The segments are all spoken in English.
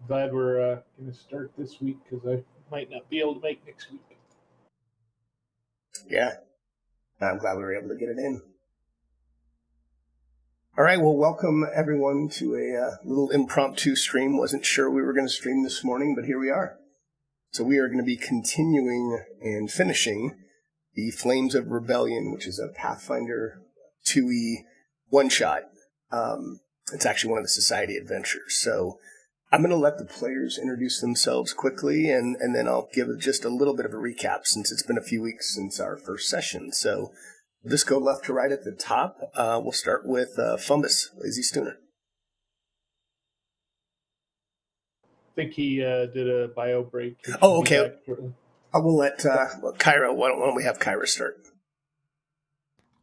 Glad we're going to start this week because I might not be able to make next week. Yeah, I'm glad we were able to get it in. All right, well, welcome everyone to a little impromptu stream. Wasn't sure we were going to stream this morning, but here we are. So we are going to be continuing and finishing the Flames of Rebellion, which is a Pathfinder 2e one-shot. It's actually one of the Society adventures. So I'm going to let the players introduce themselves quickly, and then I'll give just a little bit of a recap since it's been a few weeks since our first session. So we'll just go left to right at the top. We'll start with Fumbus, Lazy Stooner. I think he did a bio break. Oh, okay. I will let Kyra, why don't we have Kyra start?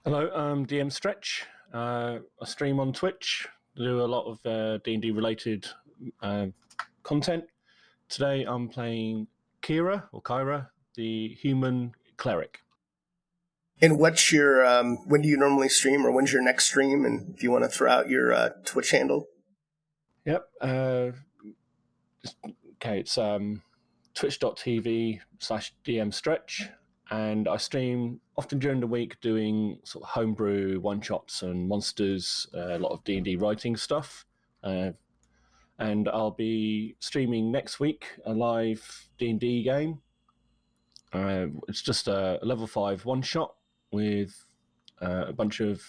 Hello, I'm DM Stretch. I stream on Twitch, do a lot of D&D related content. Today I'm playing Kyra, the human cleric. And what's your, when do you normally stream, or when's your next stream? And if you want to throw out your Twitch handle. Yep. It's twitch.tv/DM Stretch. And I stream often during the week doing sort of homebrew one-shots and monsters, a lot of D&D writing stuff. And I'll be streaming next week a live D&D game. It's just a level 5 one-shot with a bunch of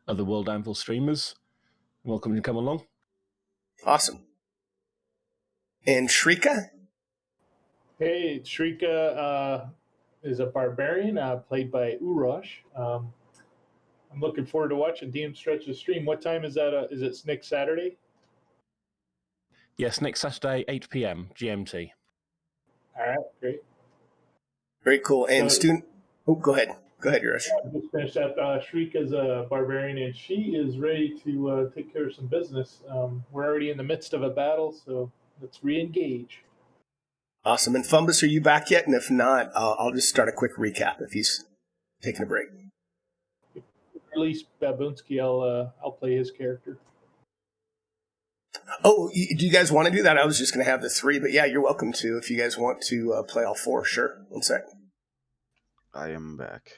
other World Anvil streamers. Welcome to come along. Awesome. And Shrika? Hey, Shrika is a barbarian played by Urosh. I'm looking forward to watching DM Stretch's stream. What time is that? Is it next Saturday? Yes, next Saturday, 8 p.m. GMT. All right, great. Very cool. And go ahead. Go ahead, Urish. I just finished up. Shrika's a barbarian, and she is ready to take care of some business. We're already in the midst of a battle, so let's re-engage. Awesome. And Fumbus, are you back yet? And if not, I'll just start a quick recap if he's taking a break. Release Babunski, I'll play his character. Oh, do you guys want to do that? I was just going to have the 3, but yeah, you're welcome to if you guys want to play all 4. Sure. One sec. I am back.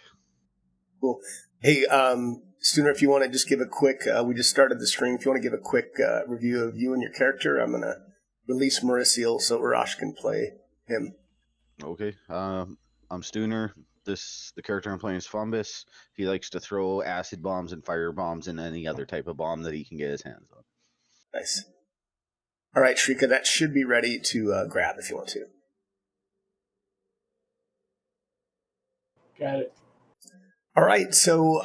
Cool. Hey, Stooner, if you want to just give a quick, we just started the stream. If you want to give a quick review of you and your character, I'm going to release Mauricio so Urash can play him. Okay. I'm Stooner. The character I'm playing is Fumbus. He likes to throw acid bombs and fire bombs and any other type of bomb that he can get his hands on. Nice. All right, Shrika, that should be ready to grab if you want to. Got it. All right, so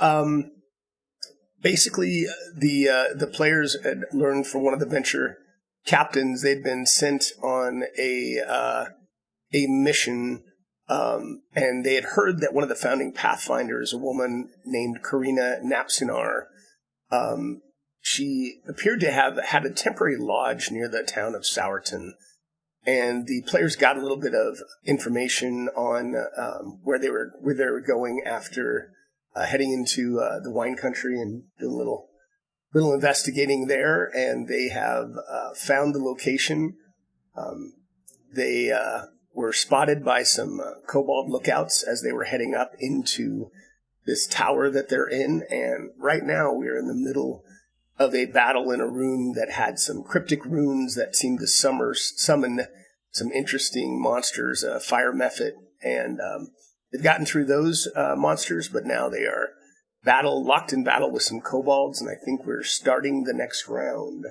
basically the players had learned from one of the venture captains they'd been sent on a mission, and they had heard that one of the founding Pathfinders, a woman named Karina Napsinar, she appeared to have had a temporary lodge near the town of Sourton. And the players got a little bit of information on where they were going after heading into the wine country and doing a little investigating there. And they have found the location. They were spotted by some kobold lookouts as they were heading up into this tower that they're in. And right now we're in the middle of a battle in a room that had some cryptic runes that seemed to summon some interesting monsters, fire method, and they've gotten through those monsters, but now they are locked in battle with some kobolds, and I think we're starting the next round,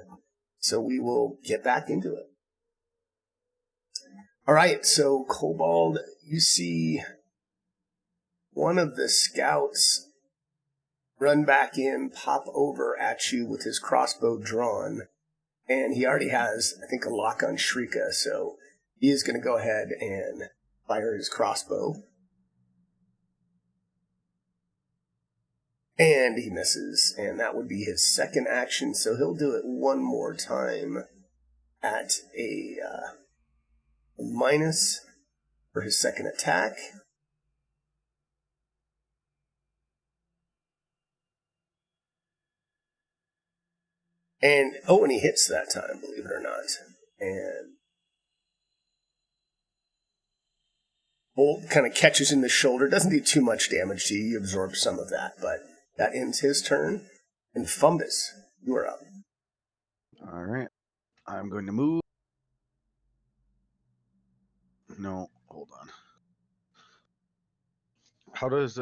so we will get back into it. All right, so kobold, you see one of the scouts run back in, pop over at you with his crossbow drawn, and he already has, I think, a lock on Shrika, so he is going to go ahead and fire his crossbow. And he misses, and that would be his second action, so he'll do it one more time at a minus for his second attack. And he hits that time, believe it or not. And bolt kind of catches in the shoulder. Doesn't do too much damage to you. You absorb some of that, but that ends his turn. And Fumbus, you are up. All right. I'm going to move. No, hold on. How does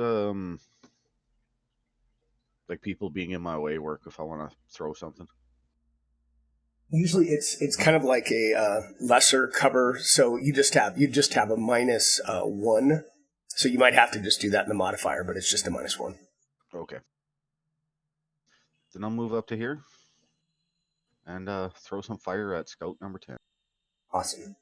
like people being in my way work if I want to throw something? Usually it's kind of like a lesser cover, so you just have a -1. So you might have to just do that in the modifier, but it's just a -1. Okay. Then I'll move up to here and throw some fire at Scout number 10. Awesome.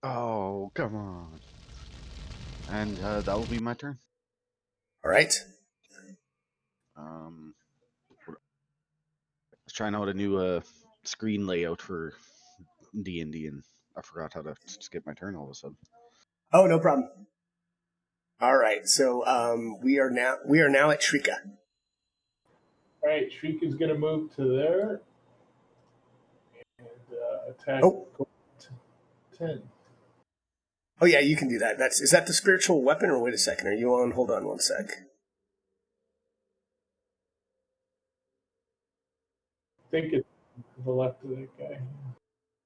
Oh, come on. And that will be my turn. All right. I was trying out a new screen layout for D&D, and I forgot how to skip my turn all of a sudden. Oh, no problem. All right. So we are now at Shrika. All right, Shriek is going to move to there and attack Oh. 10. Oh yeah, you can do that. Is that the spiritual weapon, or wait a second? Are you on? Hold on one sec. I think it's to the left of that guy.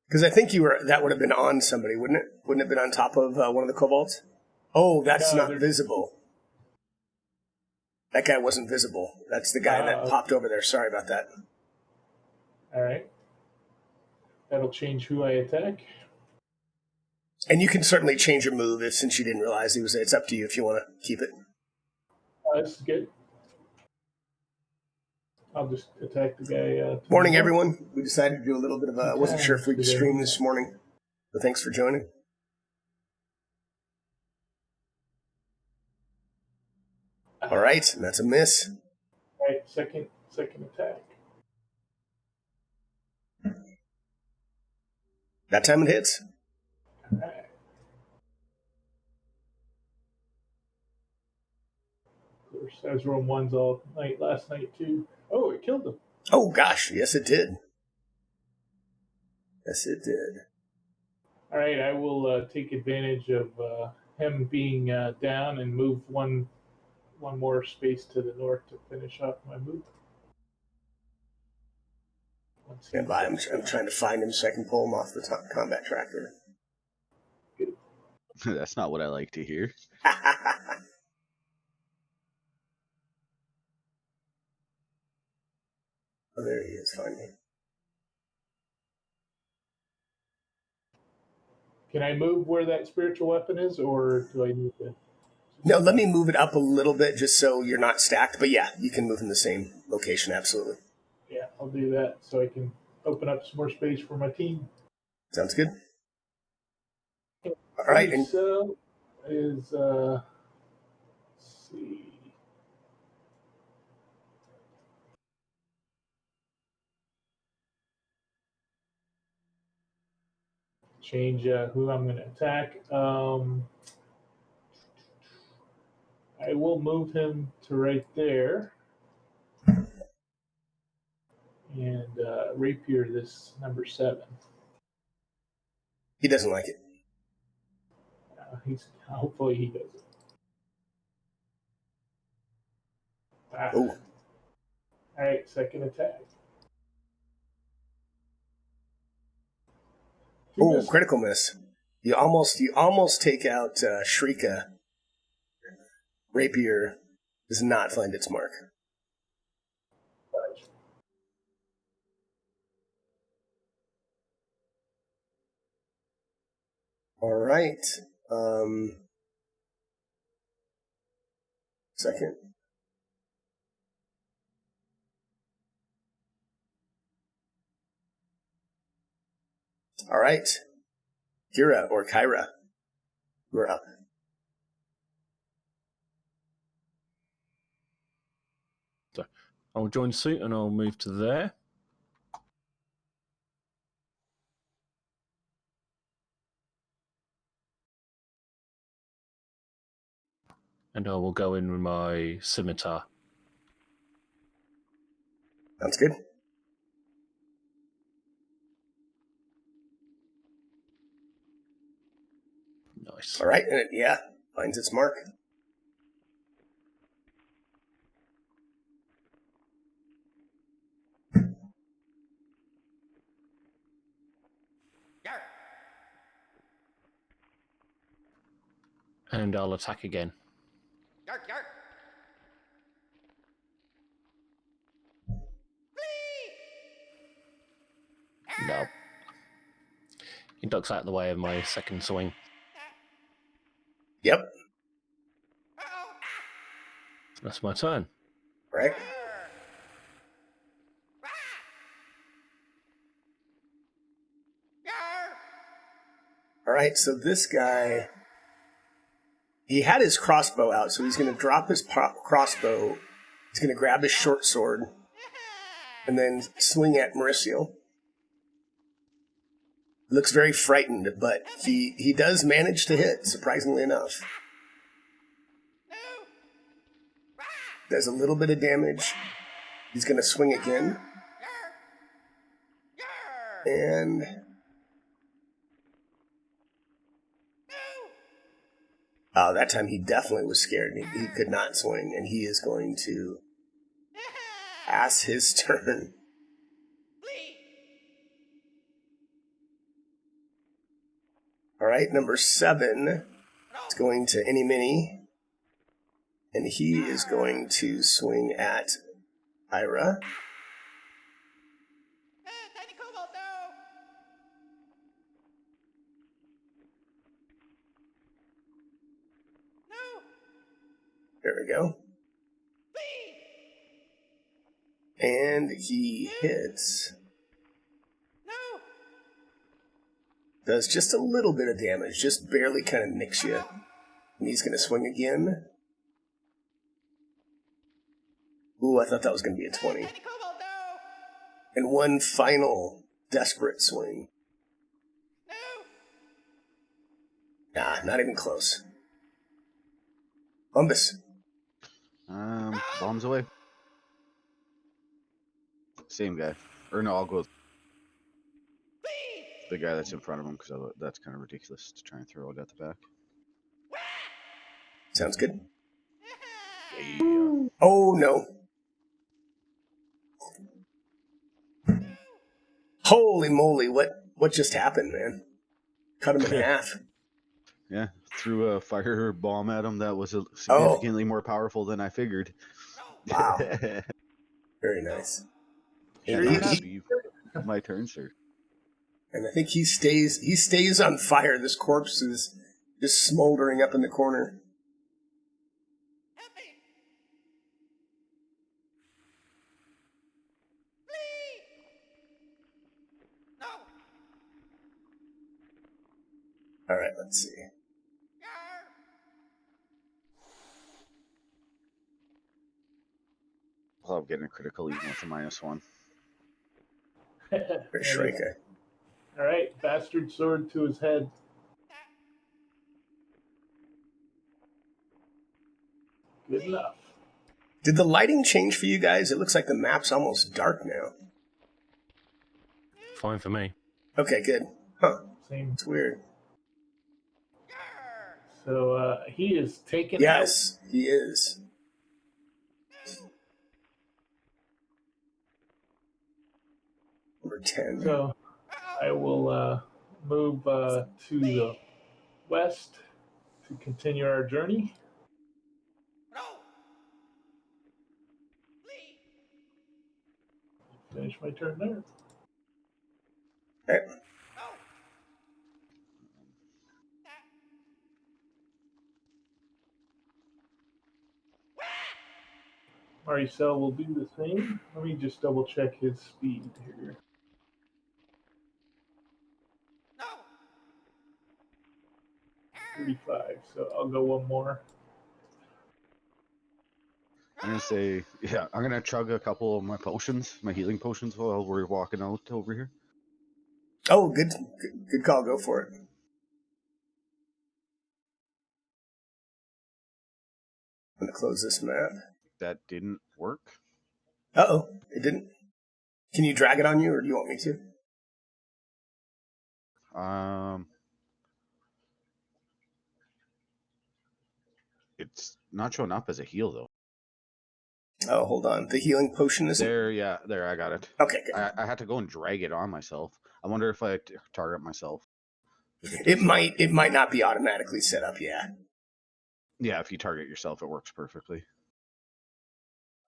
Because I think that would have been on somebody, wouldn't it? Wouldn't it have been on top of one of the kobolds? Oh, that's No, not visible. That guy wasn't visible. That's the guy that popped over there. Sorry about that. All right. That'll change who I attack. And you can certainly change your move since you didn't realize he was there. It's up to you if you want to keep it. This is good. I'll just attack the guy. Morning, everyone. We decided to do a little bit of I wasn't sure if we'd stream this morning, but thanks for joining. All right, and that's a miss. All right, second attack. That time it hits. All right. Of course, I was rolling ones all night last night too. Oh, it killed him. Oh gosh, yes it did. Yes it did. All right, I will take advantage of him being down and move one more space to the north to finish off my move. Stand by. I'm trying to find him so I can pull him off the combat tracker. That's not what I like to hear. Oh, there he is, finally. Can I move where that spiritual weapon is, or do I need to? No, let me move it up a little bit just so you're not stacked. But yeah, you can move in the same location, absolutely. Yeah, I'll do that so I can open up some more space for my team. Sounds good. All right. And so is let's see. Change who I'm going to attack. I will move him to right there. And rapier this number 7. he doesn't like it. Hopefully he doesn't. Oh. All right, second attack. Oh, critical miss. You almost take out Shrika. Rapier does not find its mark. All right. Second. All right. Kira or Kyra, you're up. So I'll join suit and I'll move to there. and I will go in with my scimitar. Sounds good. Nice. All right, and it finds its mark. And I'll attack again. Yark, yark. No. He ducks out of the way of my second swing. Yep. That's my turn. Right. All right, so this guy, he had his crossbow out, so he's going to drop his crossbow. He's going to grab his short sword and then swing at Mauricio. Looks very frightened, but he does manage to hit, surprisingly enough. Does a little bit of damage. He's going to swing again. And that time he definitely was scared. He could not swing, and he is going to pass his turn. All right, number 7 is going to Any Mini, and he is going to swing at Ira. There we go. And he hits. Does just a little bit of damage, just barely kind of nicks you. And he's going to swing again. Ooh, I thought that was going to be a 20. And one final desperate swing. Nah, not even close. Bumbus. Bombs away. Same guy. Or no, I'll go the guy that's in front of him, because that's kind of ridiculous to try and throw it at the back. Sounds good. Yeah. Oh, no. Holy moly, what just happened, man? Cut him in half. Yeah, threw a fire bomb at him that was significantly more powerful than I figured. Wow. Very nice. Sure And you he- have. My turn, sir. And I think he stays on fire. This corpse is just smoldering up in the corner. All right, let's see. Well, I'm getting a critical even with a -1. For Shrika. All right, bastard sword to his head. Good enough. Did the lighting change for you guys? It looks like the map's almost dark now. Fine for me. Okay, good. Huh. Same. It's weird. So he is taken Yes, he is. Number 10. out. So I will move to the west to continue our journey. Finish my turn there. Okay. Maricel will do the same. Let me just double check his speed here. No. 35, so I'll go one more. I'm gonna say, yeah, I'm gonna chug a couple of my potions, my healing potions, while we're walking out over here. Oh, good call. Go for it. going to close this map. That didn't work. Uh-oh, it didn't. Can you drag it on you, or do you want me to? It's not showing up as a heal, though. Oh, hold on. The healing potion is there. Yeah, there. I got it. Okay, good. I had to go and drag it on myself. I wonder if I target myself. It might not be automatically set up. Yeah. Yeah, if you target yourself, it works perfectly.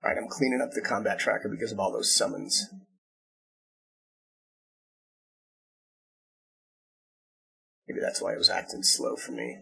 All right, I'm cleaning up the combat tracker because of all those summons. Maybe that's why it was acting slow for me.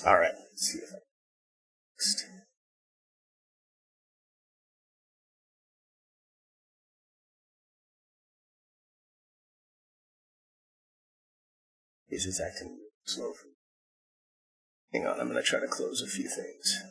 All right, let's see if I next. This is acting slow for me. Hang on, I'm going to try to close a few things.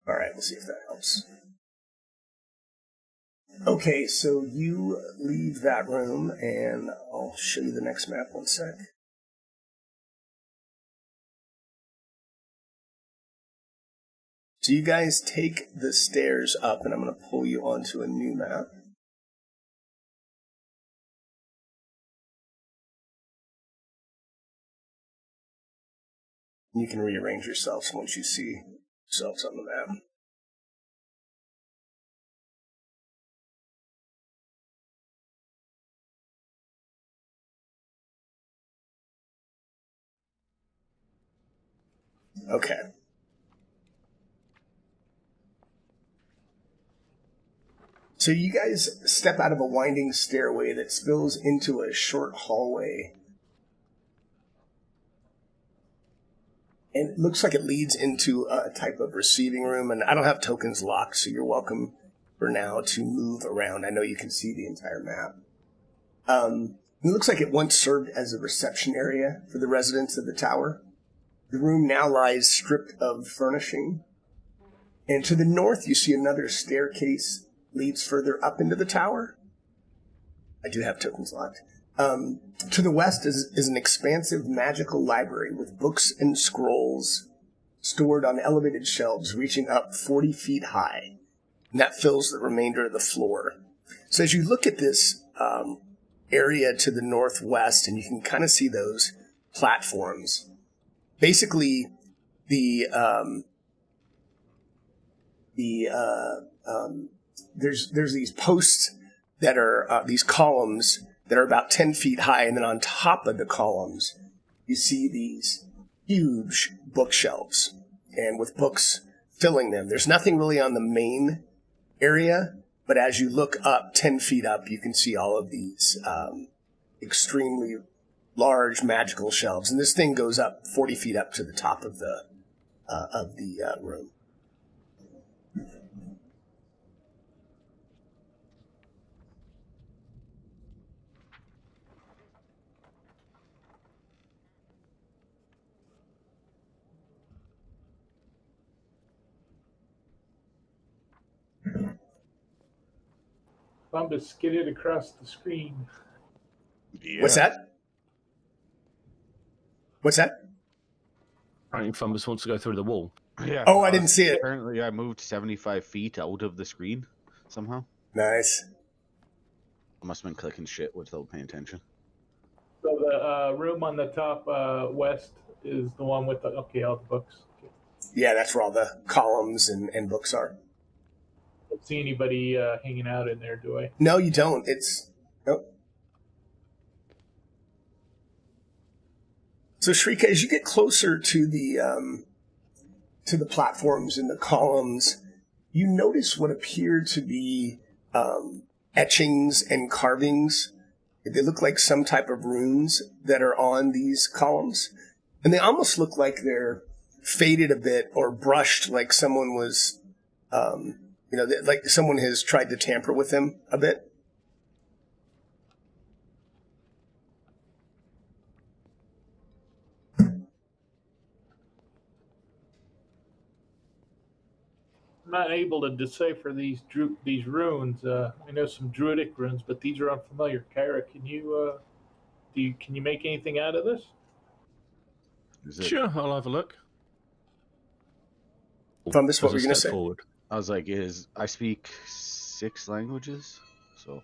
All right, we'll see if that helps. Okay, so you leave that room, and I'll show you the next map. One sec. So you guys take the stairs up, and I'm going to pull you onto a new map. You can rearrange yourselves once you see yourselves on the map. Okay. So you guys step out of a winding stairway that spills into a short hallway. And it looks like it leads into a type of receiving room. And I don't have tokens locked, so you're welcome for now to move around. I know you can see the entire map. It looks like it once served as a reception area for the residents of the tower. The room now lies stripped of furnishing. And to the north, you see another staircase leads further up into the tower. I do have tokens locked. To the west is an expansive magical library with books and scrolls stored on elevated shelves reaching up 40 feet high. And that fills the remainder of the floor. So as you look at this area to the northwest, and you can kind of see those platforms, basically there's these posts that are these columns that are about 10 feet high, and then on top of the columns you see these huge bookshelves, and with books filling them. There's nothing really on the main area, but as you look up 10 feet up, you can see all of these extremely large magical shelves, and this thing goes up 40 feet up to the top of the room. Bumbus skidded across the screen. Yeah. What's that? What's that? I think Fumbus wants to go through the wall. Yeah. Oh, I didn't see it. Apparently, I moved 75 feet out of the screen somehow. Nice. I must have been clicking shit without paying attention. So the room on the top west is the one with all the books. Okay. Yeah, that's where all the columns and books are. Don't see anybody hanging out in there, do I? No, you don't. Nope. So Shrika, as you get closer to the platforms and the columns, you notice what appear to be etchings and carvings. They look like some type of runes that are on these columns. And they almost look like they're faded a bit or brushed, like someone was, like someone has tried to tamper with them a bit. I'm not able to decipher these runes. I know some druidic runes, but these are unfamiliar. Kyra, can you make anything out of this? Sure, I'll have a look. From this, what were you going to say? Forward. I was like, I speak 6 languages, so.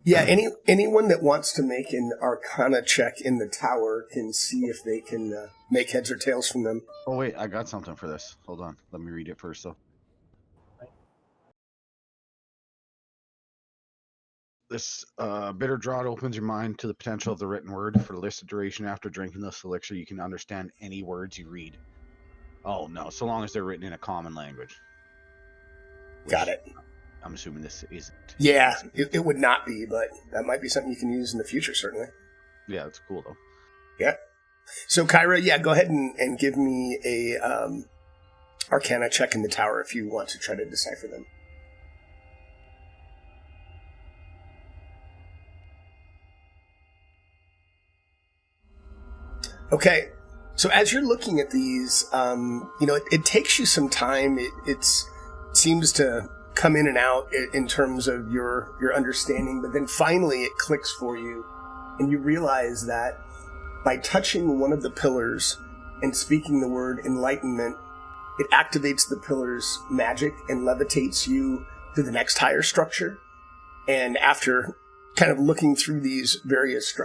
Yeah, anyone that wants to make an Arcana check in the tower can see if they can make heads or tails from them. Oh wait, I got something for this. Hold on, let me read it first though. This bitter draught opens your mind to the potential of the written word. For the listed duration after drinking this elixir, you can understand any words you read. Oh no, so long as they're written in a common language. Got it. I'm assuming this isn't. Yeah, it would not be, but that might be something you can use in the future, certainly. Yeah, it's cool though. Yeah. So Kyra, yeah, go ahead and give me a Arcana check in the tower if you want to try to decipher them. Okay, so as you're looking at these, it takes you some time. It seems to come in and out in terms of your understanding, but then finally it clicks for you, and you realize that by touching one of the pillars and speaking the word enlightenment, it activates the pillar's magic and levitates you to the next higher structure. And after kind of looking through these various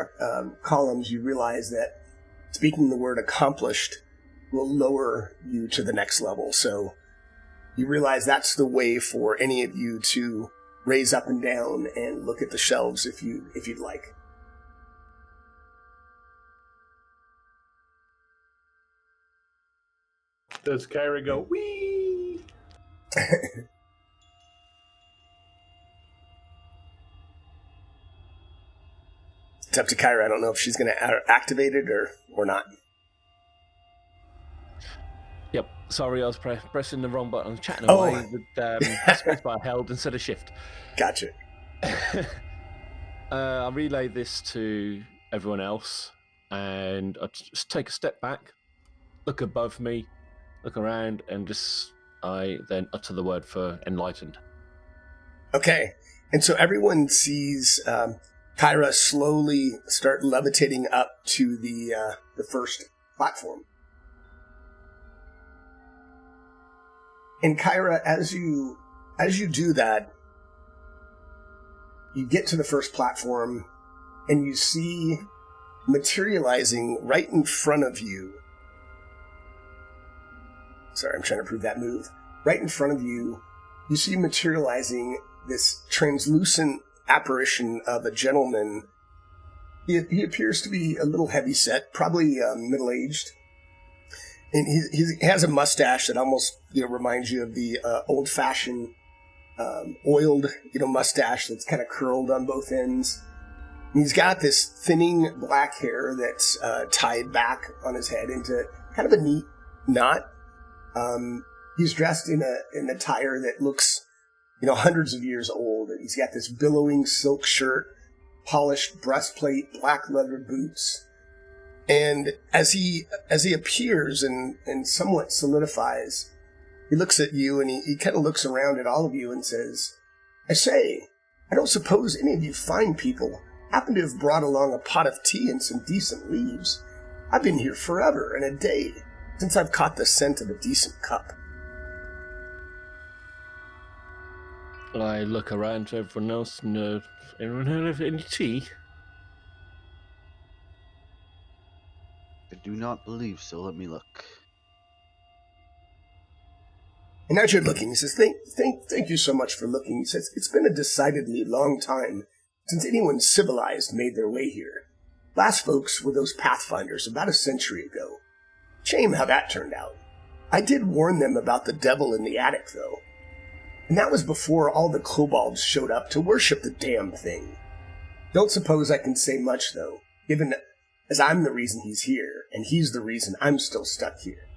columns, you realize that speaking the word accomplished will lower you to the next level. So you realize that's the way for any of you to raise up and down and look at the shelves if you'd like. Does Kyra go, wee? It's up to Kyra. I don't know if she's going to activate it or not. Yep. Sorry, I was pressing the wrong button. I was chatting away with spacebar held instead of shift. Gotcha. I relay this to everyone else, and I just take a step back, look above me, look around, and I then utter the word for enlightened. Okay. And so everyone sees Kyra slowly start levitating up to the first platform. And Kyra, as you do that, you get to the first platform and you see materializing right in front of you. Sorry, I'm trying to prove that move. Right in front of you, you see materializing this translucent apparition of a gentleman. He appears to be a little heavyset, probably middle-aged. And he has a mustache that almost reminds you of the old-fashioned oiled mustache that's kind of curled on both ends. And he's got this thinning black hair that's tied back on his head into kind of a neat knot. He's dressed in an attire that looks hundreds of years old. And he's got this billowing silk shirt, polished breastplate, black leather boots. And as he appears and somewhat solidifies, he looks at you and he kind of looks around at all of you and says, I say, I don't suppose any of you fine people happen to have brought along a pot of tea and some decent leaves. I've been here forever and a day since I've caught the scent of a decent cup. I look around to everyone else and anyone heard of any tea? I do not believe so. Let me look. And as you're looking, he says, thank you so much for looking. He says, it's been a decidedly long time since anyone civilized made their way here. Last folks were those Pathfinders about a century ago. Shame how that turned out. I did warn them about the devil in the attic, though. And that was before all the kobolds showed up to worship the damn thing. Don't suppose I can say much, though, given as I'm the reason he's here, and he's the reason I'm still stuck here.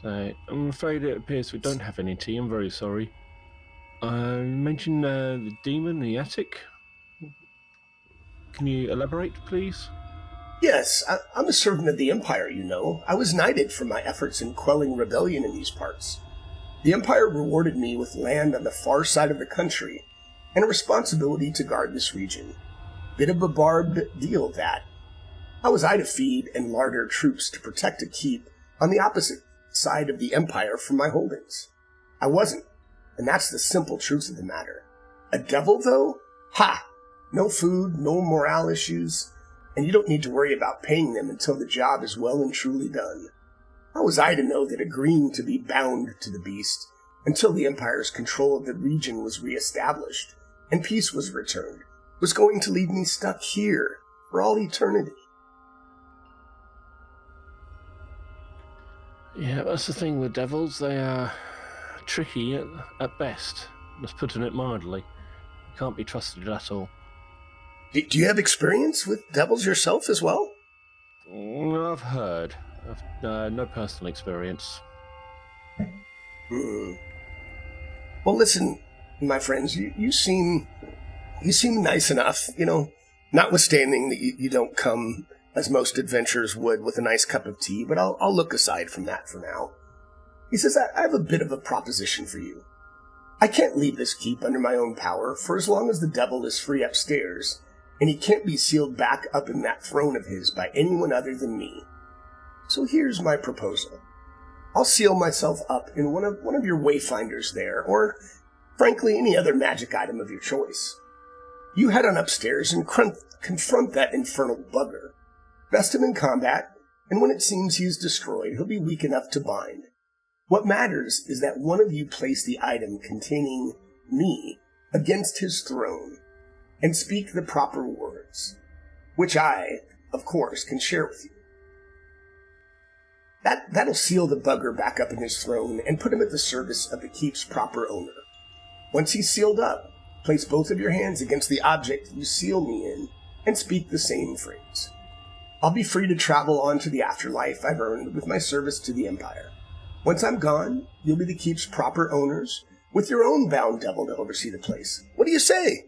So, I'm afraid it appears we don't have any tea. I'm very sorry. You mentioned the demon in the attic. Can you elaborate, please? Yes, I'm a servant of the Empire, you know. I was knighted for my efforts in quelling rebellion in these parts. The Empire rewarded me with land on the far side of the country and a responsibility to guard this region. Bit of a barbed deal, that. How was I to feed and larder troops to protect a keep on the opposite side of the Empire from my holdings? I wasn't, and that's the simple truth of the matter. A devil, though? Ha! No food, no morale issues, and you don't need to worry about paying them until the job is well and truly done. How was I to know that agreeing to be bound to the beast until the Empire's control of the region was reestablished and peace was returned was going to leave me stuck here for all eternity? Yeah, that's the thing with devils. They are tricky at best. Let's put it mildly. You can't be trusted at all. Do you have experience with devils yourself as well? I've heard. No personal experience. Well, listen, my friends, you seem nice enough, you know, notwithstanding that you don't come as most adventurers would with a nice cup of tea, but I'll look aside from that for now. He says, I have a bit of a proposition for you. I can't leave this keep under my own power for as long as the devil is free upstairs, and he can't be sealed back up in that throne of his by anyone other than me. So here's my proposal. I'll seal myself up in one of your Wayfinders there, or, frankly, any other magic item of your choice. You head on upstairs and confront that infernal bugger. Best him in combat, and when it seems he's destroyed, he'll be weak enough to bind. What matters is that one of you place the item containing me against his throne, and speak the proper words, which I, of course, can share with you. That'll seal the bugger back up in his throne and put him at the service of the keep's proper owner. Once he's sealed up, place both of your hands against the object you seal me in and speak the same phrase. I'll be free to travel on to the afterlife I've earned with my service to the Empire. Once I'm gone, you'll be the keep's proper owners, with your own bound devil to oversee the place. What do you say?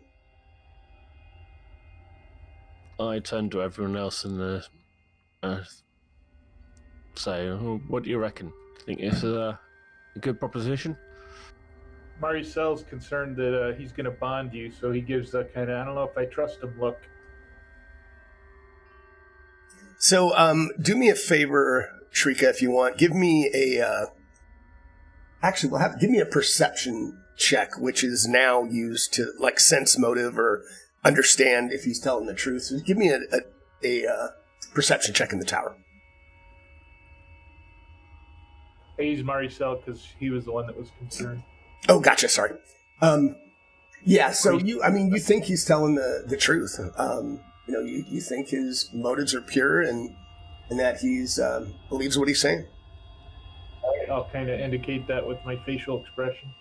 I turn to everyone else and say, what do you reckon? Think it's a good proposition? Maricel's concerned that he's going to bond you, so he gives that kind of, I don't know if I trust him look. So, do me a favor, Shrika, if you want. Give me a, give me a perception check, which is now used to, like, sense motive or understand if he's telling the truth. So give me a perception check in the tower. I use Maricel because he was the one that was concerned. Oh, gotcha, sorry. Yeah, so you think he's telling the truth. You think his motives are pure and that he's believes what he's saying. I'll kind of indicate that with my facial expression.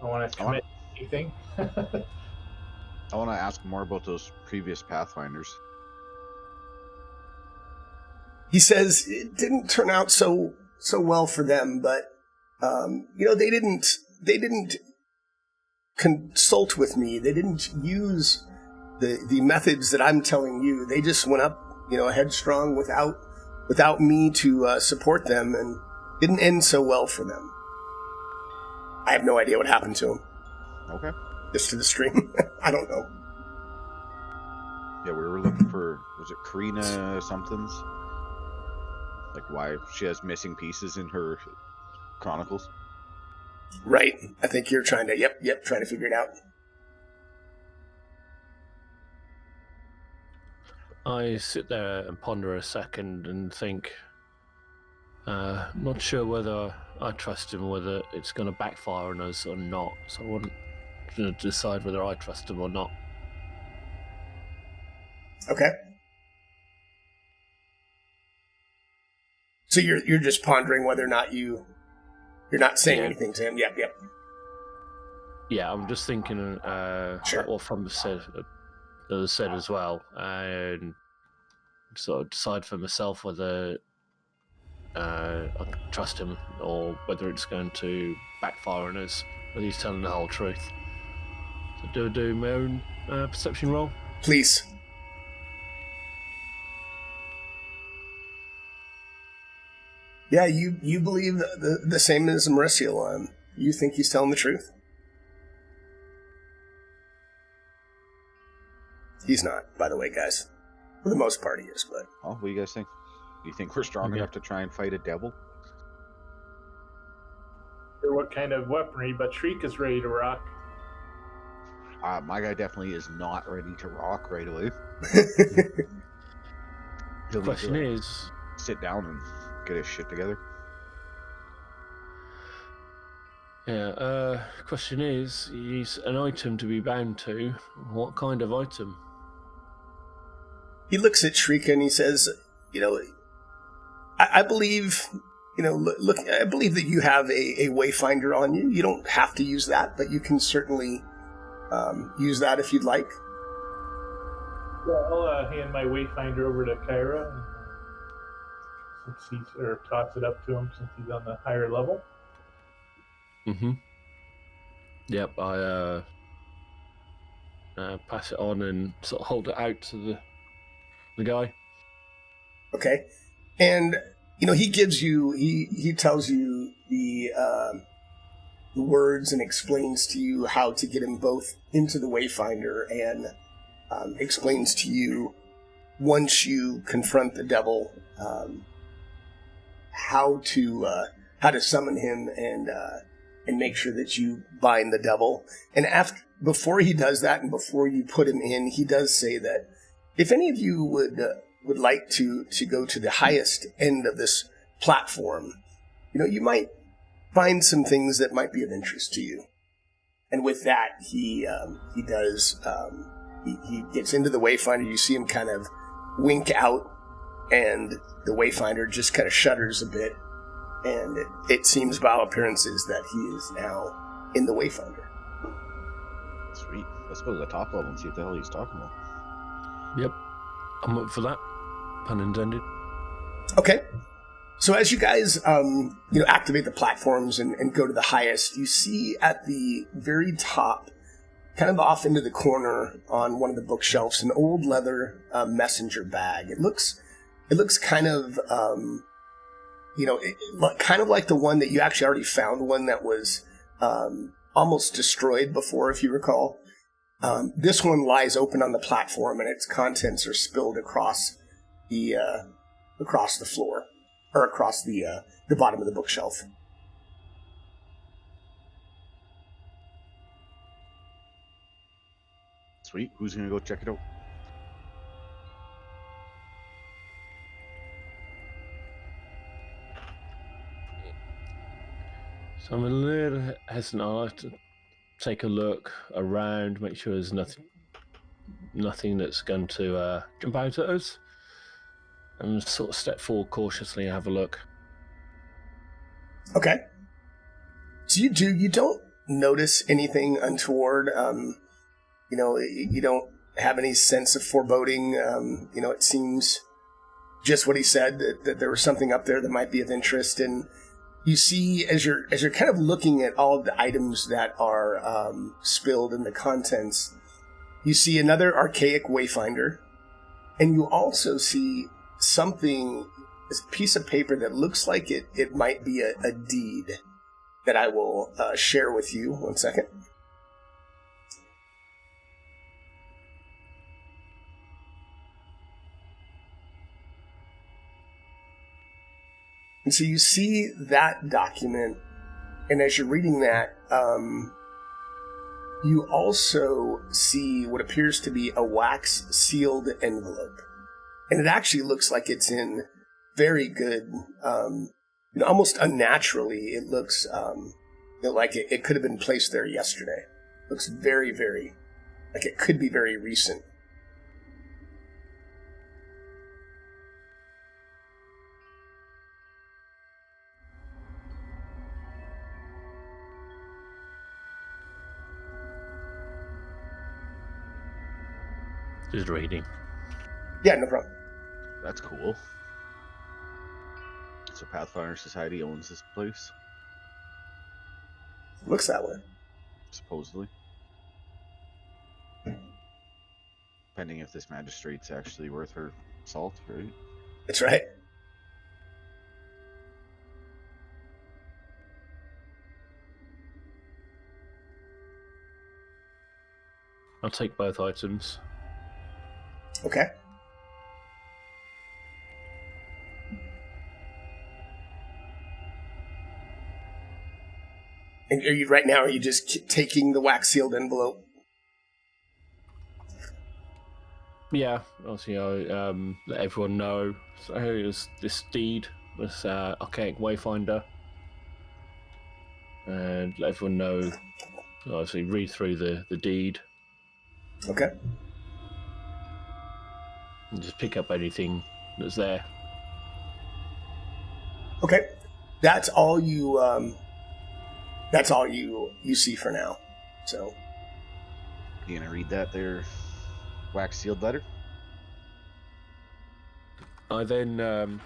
I want to commit anything. I want to ask more about those previous Pathfinders. He says it didn't turn out so well for them, but they didn't consult with me. They didn't use the methods that I'm telling you. They just went up, headstrong without me to support them, and didn't end so well for them. I have no idea what happened to him. Okay. Just to the stream. I don't know. Yeah, we were looking for, was it Karina somethings? Like why she has missing pieces in her chronicles. Right. I think you're trying to figure it out. I sit there and ponder a second and think, not sure whether I trust him, whether it's going to backfire on us or not. So I want to decide whether I trust him or not. Okay. So you're just pondering whether or not you're not saying anything to him. Yep. Yeah, I'm just thinking Sure. what Thumb said as well, and sort of decide for myself whether I can trust him or whether it's going to backfire on us, whether he's telling the whole truth. So do I do my own perception roll? Please. Yeah, you believe the same as Mauricio. You think he's telling the truth? He's not, by the way, guys. For the most part, he is, but... Oh, what do you guys think? Do you think we're strong enough to try and fight a devil? Or what kind of weaponry, but Shriek is ready to rock. My guy definitely is not ready to rock right away. The question is... sit down and get his shit together. Yeah, question is, he's an item to be bound to. What kind of item? He looks at Shrika and he says, I believe, look, I believe that you have a Wayfinder on you. You don't have to use that, but you can certainly use that if you'd like. Yeah, I'll hand my Wayfinder over to Kyra, since or toss it up to him since he's on the higher level. Mm-hmm. Yep, I pass it on and sort of hold it out to the guy. Okay. And, he gives you, he tells you the words and explains to you how to get him both into the Wayfinder and explains to you, once you confront the devil, how to summon him and make sure that you bind the devil. And before he does that and before you put him in, he does say that if any of you would like to go to the highest end of this platform, you might find some things that might be of interest to you. And with that, he gets into the Wayfinder. You see him kind of wink out, and the Wayfinder just kind of shudders a bit. And it seems by all appearances that he is now in the Wayfinder. Sweet. Let's go to the top level and see what the hell he's talking about. Yep. I'm up for that. Pun intended. Okay. So as you guys, activate the platforms and go to the highest, you see at the very top, kind of off into the corner on one of the bookshelves, an old leather messenger bag. It looks kind of, kind of like the one that you actually already found, one that was almost destroyed before, if you recall. This one lies open on the platform, and its contents are spilled across the floor, or across the bottom of the bookshelf. Sweet. Who's gonna go check it out? So I'm a little hesitant. I'll have to take a look around, make sure there's nothing that's going to jump out at us, and sort of step forward cautiously and have a look. Okay. So you don't notice anything untoward. You don't have any sense of foreboding. It seems just what he said, that there was something up there that might be of interest. And you see, as you're kind of looking at all of the items that are spilled in the contents, you see another archaic Wayfinder, and you also see this piece of paper that looks like it might be a deed that I will share with you. 1 second. And so you see that document, and as you're reading that, you also see what appears to be a wax-sealed envelope. And it actually looks like it's in very good, almost unnaturally, it looks like it could have been placed there yesterday. Looks very, very, like it could be very recent. Just reading. Yeah, no problem. That's cool. So Pathfinder Society owns this place, Looks that way. supposedly. Depending if this magistrate's actually worth her salt, right? That's right. I'll take both items. Okay. And are you right now? Are you just taking the wax sealed envelope? Yeah, obviously I let everyone know. So here's this deed, this Arcane Wayfinder, and let everyone know. Obviously, read through the deed Okay. and just pick up anything that's there. Okay. That's all you. That's all you see for now. So. You gonna read that there wax sealed letter? I then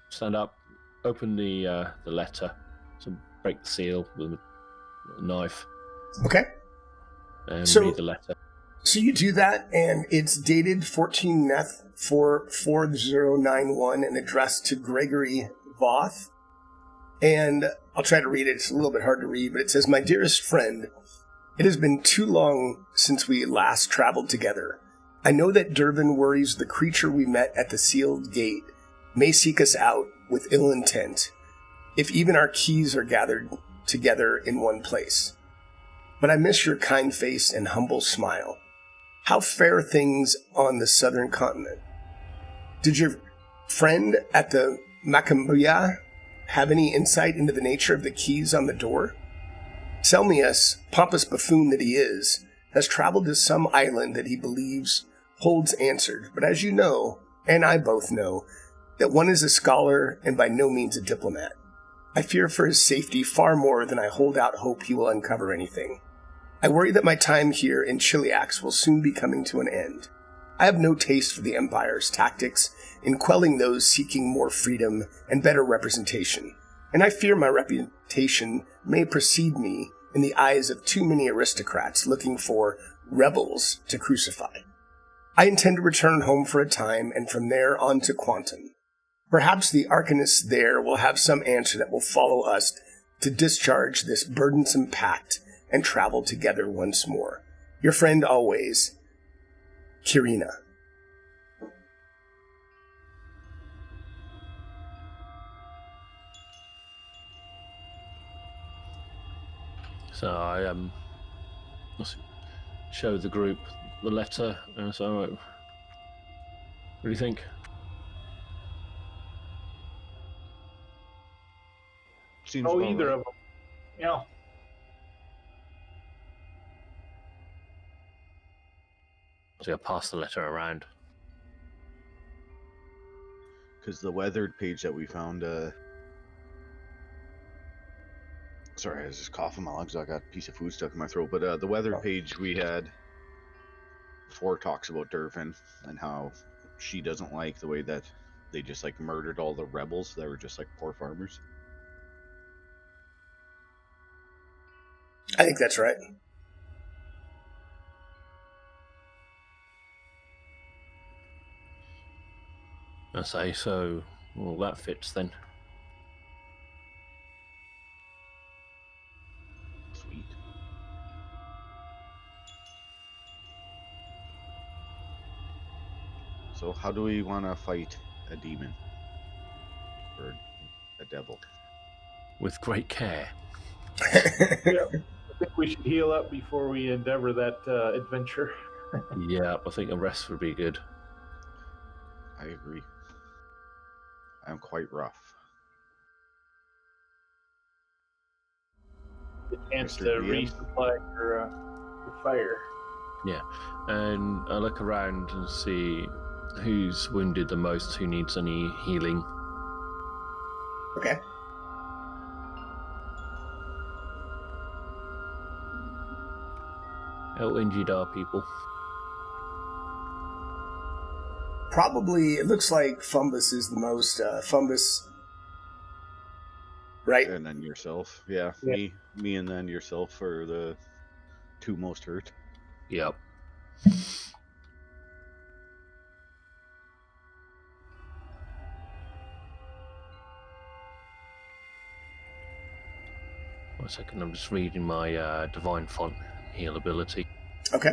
stand up, open the letter, so break the seal with a knife, Okay. and So- read the letter. So you do that, and it's dated 14 Neth 44091 and addressed to Gregory Voth. And I'll try to read it. It's a little bit hard to read, but it says, "My dearest friend, it has been too long since we last traveled together. I know that Durban worries the creature we met at the sealed gate may seek us out with ill intent, if even our keys are gathered together in one place. But I miss your kind face and humble smile. How fair things on the southern continent. Did your friend at the Macambuya have any insight into the nature of the keys on the door? Selmius, pompous buffoon that he is, has traveled to some island that he believes holds answered. But as you know, and I both know, that one is a scholar and by no means a diplomat. I fear for his safety far more than I hold out hope he will uncover anything. I worry that my time here in Chiliax will soon be coming to an end. I have no taste for the Empire's tactics in quelling those seeking more freedom and better representation, and I fear my reputation may precede me in the eyes of too many aristocrats looking for rebels to crucify. I intend to return home for a time, and from there on to Quantum. Perhaps the arcanists there will have some answer that will follow us to discharge this burdensome pact and travel together once more. Your friend always, Kirina." So I show the group the letter. So, what do you think? Seems Oh, about either right. of them. Yeah. So I pass the letter around. Because the weathered page that we found, sorry, I was just coughing my lungs. I got a piece of food stuck in my throat. But the weathered page we had before talks about Durfin and how she doesn't like the way that they just like murdered all the rebels that were just like poor farmers. I think that's right. I say, so, well, that fits then. Sweet. So how do we want to fight a demon? Or a devil? With great care. Yeah. I think we should heal up before we endeavor that adventure. Yeah, I think a rest would be good. I agree. I'm quite rough. Did chance Mr. to DM? resupply your fire. Yeah, and I look around and see who's wounded the most, who needs any healing. Okay. How injured are people? Probably, it looks like Fumbus is the most. Fumbus, right? And then yourself. Yeah, Yeah. me and then yourself are the two most hurt. Yep. One second, I'm just reading my Divine Font heal ability. Okay.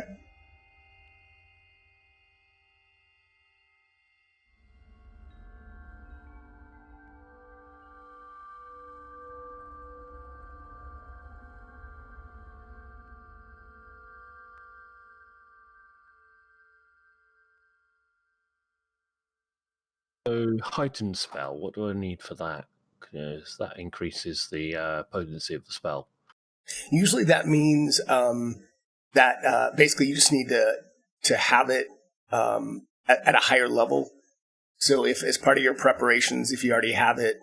So, Heightened Spell, what do I need for that? Because that increases the potency of the spell. Usually that means that basically you just need to have it at a higher level. So if as part of your preparations, if you already have it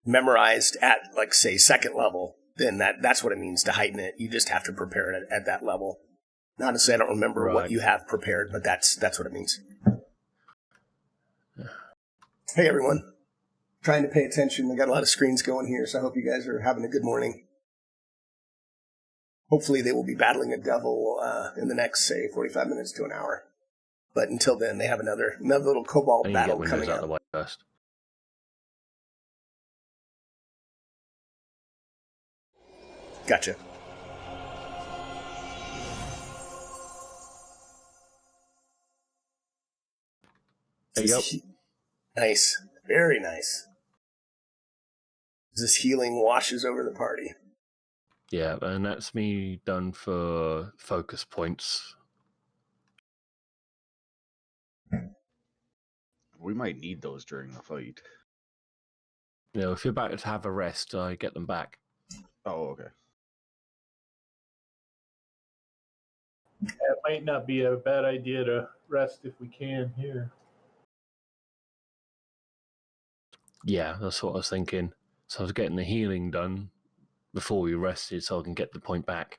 memorized at, like, say, second level, then that's what it means to heighten it. You just have to prepare it at that level. Not to say I don't remember what you have prepared, but that's what it means. Hey, everyone. Trying to pay attention. I got a lot of screens going here, so I hope you guys are having a good morning. Hopefully they will be battling a devil in the next, say, 45 minutes to an hour. But until then, they have another little cobalt battle coming up. Out of the way first. Gotcha. There you go. Nice. Very nice. This healing washes over the party. Yeah, and that's me done for focus points. We might need those during the fight. You know, if you're about to have a rest, I get them back. Oh, okay. It might not be a bad idea to rest if we can here. Yeah, that's what I was thinking. So I was getting the healing done before we rested so I can get the point back.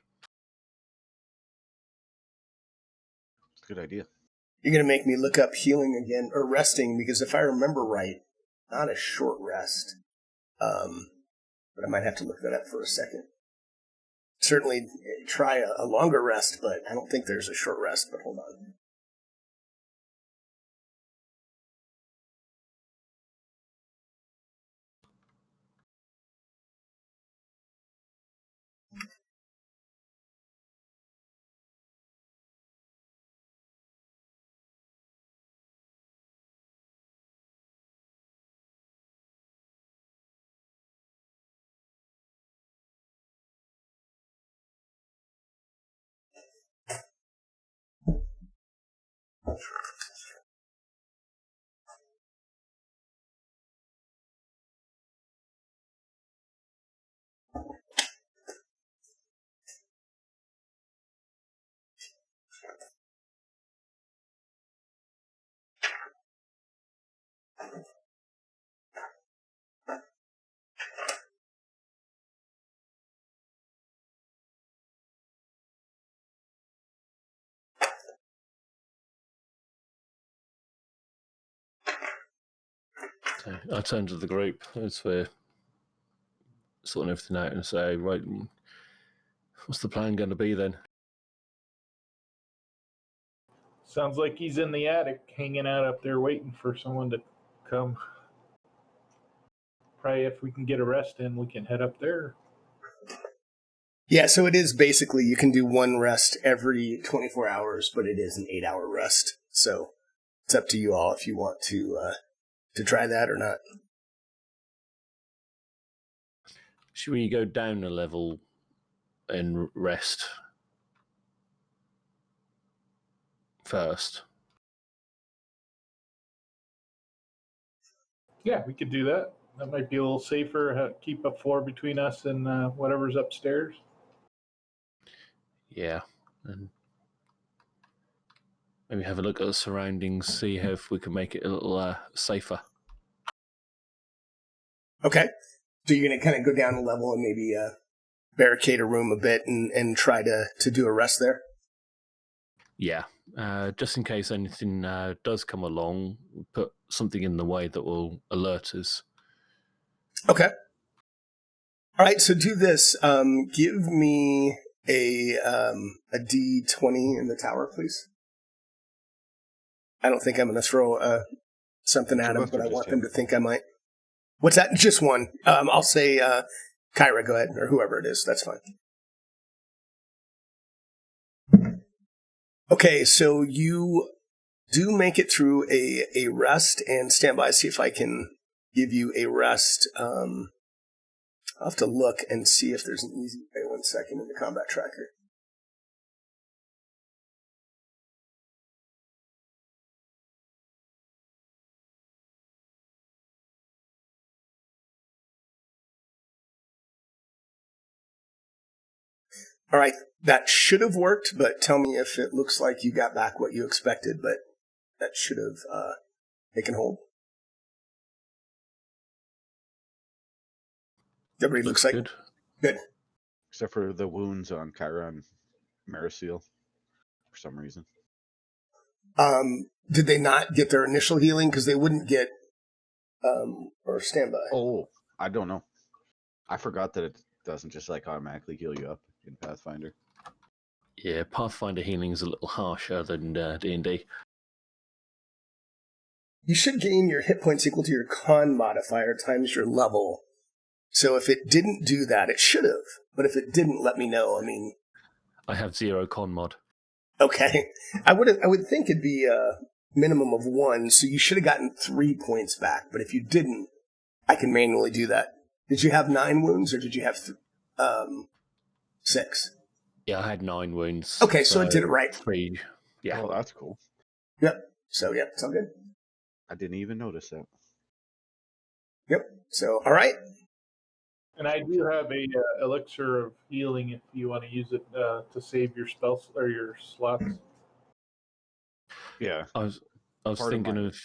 It's a good idea. You're going to make me look up healing again, or resting, because if I remember right, not a short rest. But I might have to look that up for a second. Certainly try a longer rest, but I don't think there's a short rest, but hold on. So I turn to the group as we're sorting everything out and say, right, what's the plan going to be then? Sounds like he's in the attic, hanging out up there, waiting for someone to come. Probably if we can get a rest in, we can head up there. Yeah, so it is basically, you can do one rest every 24 hours, but it is an 8-hour rest. So it's up to you all if you want to try that or not. Should we go down a level and rest first? Yeah, we could do that. That might be a little safer. Keep a floor between us and whatever's upstairs. Yeah, and maybe have a look at the surroundings, see if we can make it a little safer. Okay. So you're going to kind of go down a level and maybe barricade a room a bit and try to do a rest there? Yeah, just in case anything does come along, put something in the way that will alert us. Okay. All right, so do this. Give me a D20 in the tower, please. I don't think I'm going to throw something at him, but I want them to think I might. What's that? Just one. I'll say Kyra, go ahead, or whoever it is. That's fine. Okay, so you do make it through a rest, and stand by, see if I can give you a rest. I'll have to look and see if there's an easy way. 1 second in the combat tracker. All right, that should have worked, but tell me if it looks like you got back what you expected, but that should have taken hold. Everybody looks like good. Except for the wounds on Kyra and Marisil, for some reason. Did they not get their initial healing? Because they wouldn't get, or standby. Oh, I don't know. I forgot that it doesn't just like automatically heal you up in Pathfinder. Yeah, Pathfinder healing is a little harsher than D&D. You should gain your hit points equal to your con modifier times your level. So if it didn't do that, it should have. But if it didn't, let me know. I mean, I have 0 con mod. Okay. I would think it'd be a minimum of 1, so you should have gotten 3 points back. But if you didn't, I can manually do that. Did you have 9 wounds, or did you have 6? Yeah, I had 9 wounds. Okay, so it did it right. 3. Yeah. Oh, that's cool. Yep. So, yeah, it's all good. I didn't even notice that. Yep. So, all right. And I do have a elixir of healing if you want to use it to save your spells or your slots. Yeah. I was thinking of.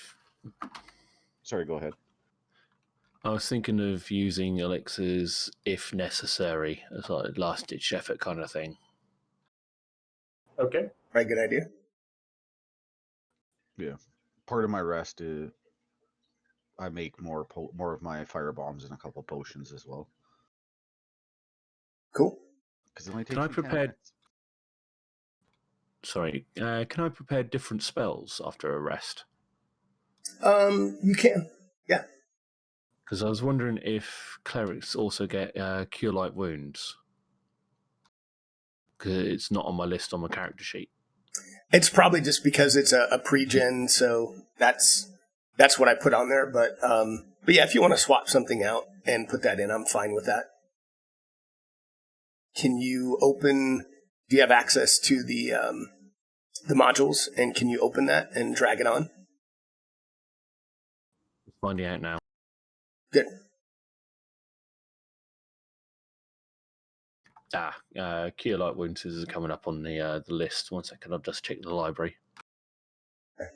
Sorry, go ahead. I was thinking of using elixirs if necessary, as like a last-ditch effort kind of thing. Okay. Right, good idea. Yeah. Part of my rest is I make more of my fire bombs and a couple potions as well. Cool. Because it only takes Can I me 10 prepare? minutes. Sorry, can I prepare different spells after a rest? You can. Yeah. Because I was wondering if clerics also get cure light wounds. Because it's not on my list on my character sheet. It's probably just because it's a pre-gen, so that's what I put on there. But yeah, if you want to swap something out and put that in, I'm fine with that. Can you open? Do you have access to the modules? And can you open that and drag it on? Finding out now. Good. Cure light wounds is coming up on the list. 1 second, I'll just check the library. Okay.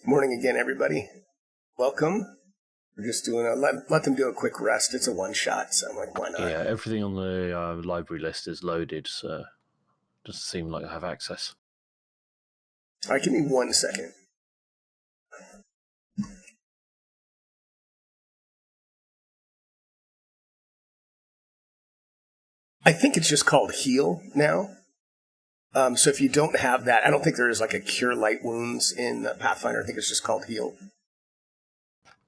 Morning again, everybody. Welcome. We're just doing let them do a quick rest. It's a one shot, so I'm like, why not? Yeah, everything on the library list is loaded, so it doesn't seem like I have access. All right, give me 1 second. I think it's just called heal now. So if you don't have that, I don't think there is like a cure light wounds in Pathfinder. I think it's just called heal.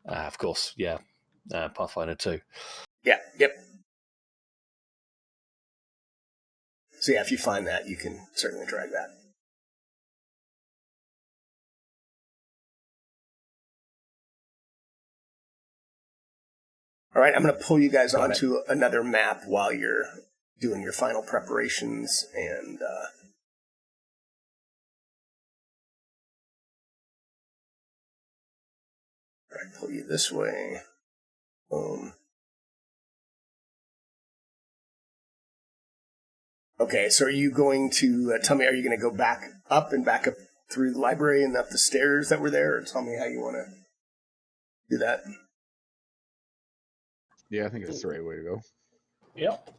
Of course, yeah. Pathfinder 2. Yeah, yep. So yeah, if you find that, you can certainly drag that. All right, I'm going to pull you guys onto another map while you're doing your final preparations and... I pull you this way. Boom. Okay, so are you going to tell me, are you going to go back up through the library and up the stairs that were there? Or tell me how you want to do that. Yeah, I think that's the right way to go. Yep.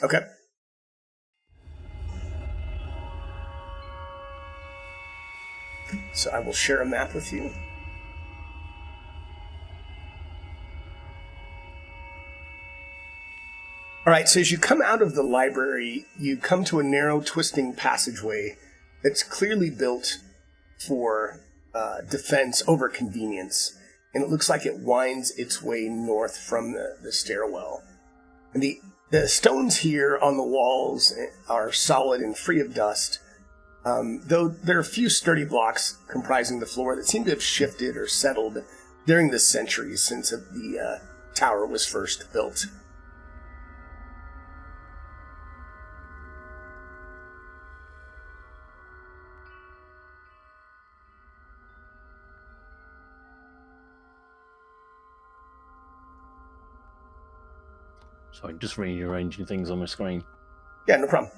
Okay. So I will share a map with you. All right, so as you come out of the library, you come to a narrow, twisting passageway that's clearly built for defense over convenience, and it looks like it winds its way north from the stairwell. And the stones here on the walls are solid and free of dust, though there are a few sturdy blocks comprising the floor that seem to have shifted or settled during the centuries since the tower was first built. Sorry, just rearranging things on my screen. Yeah, no problem.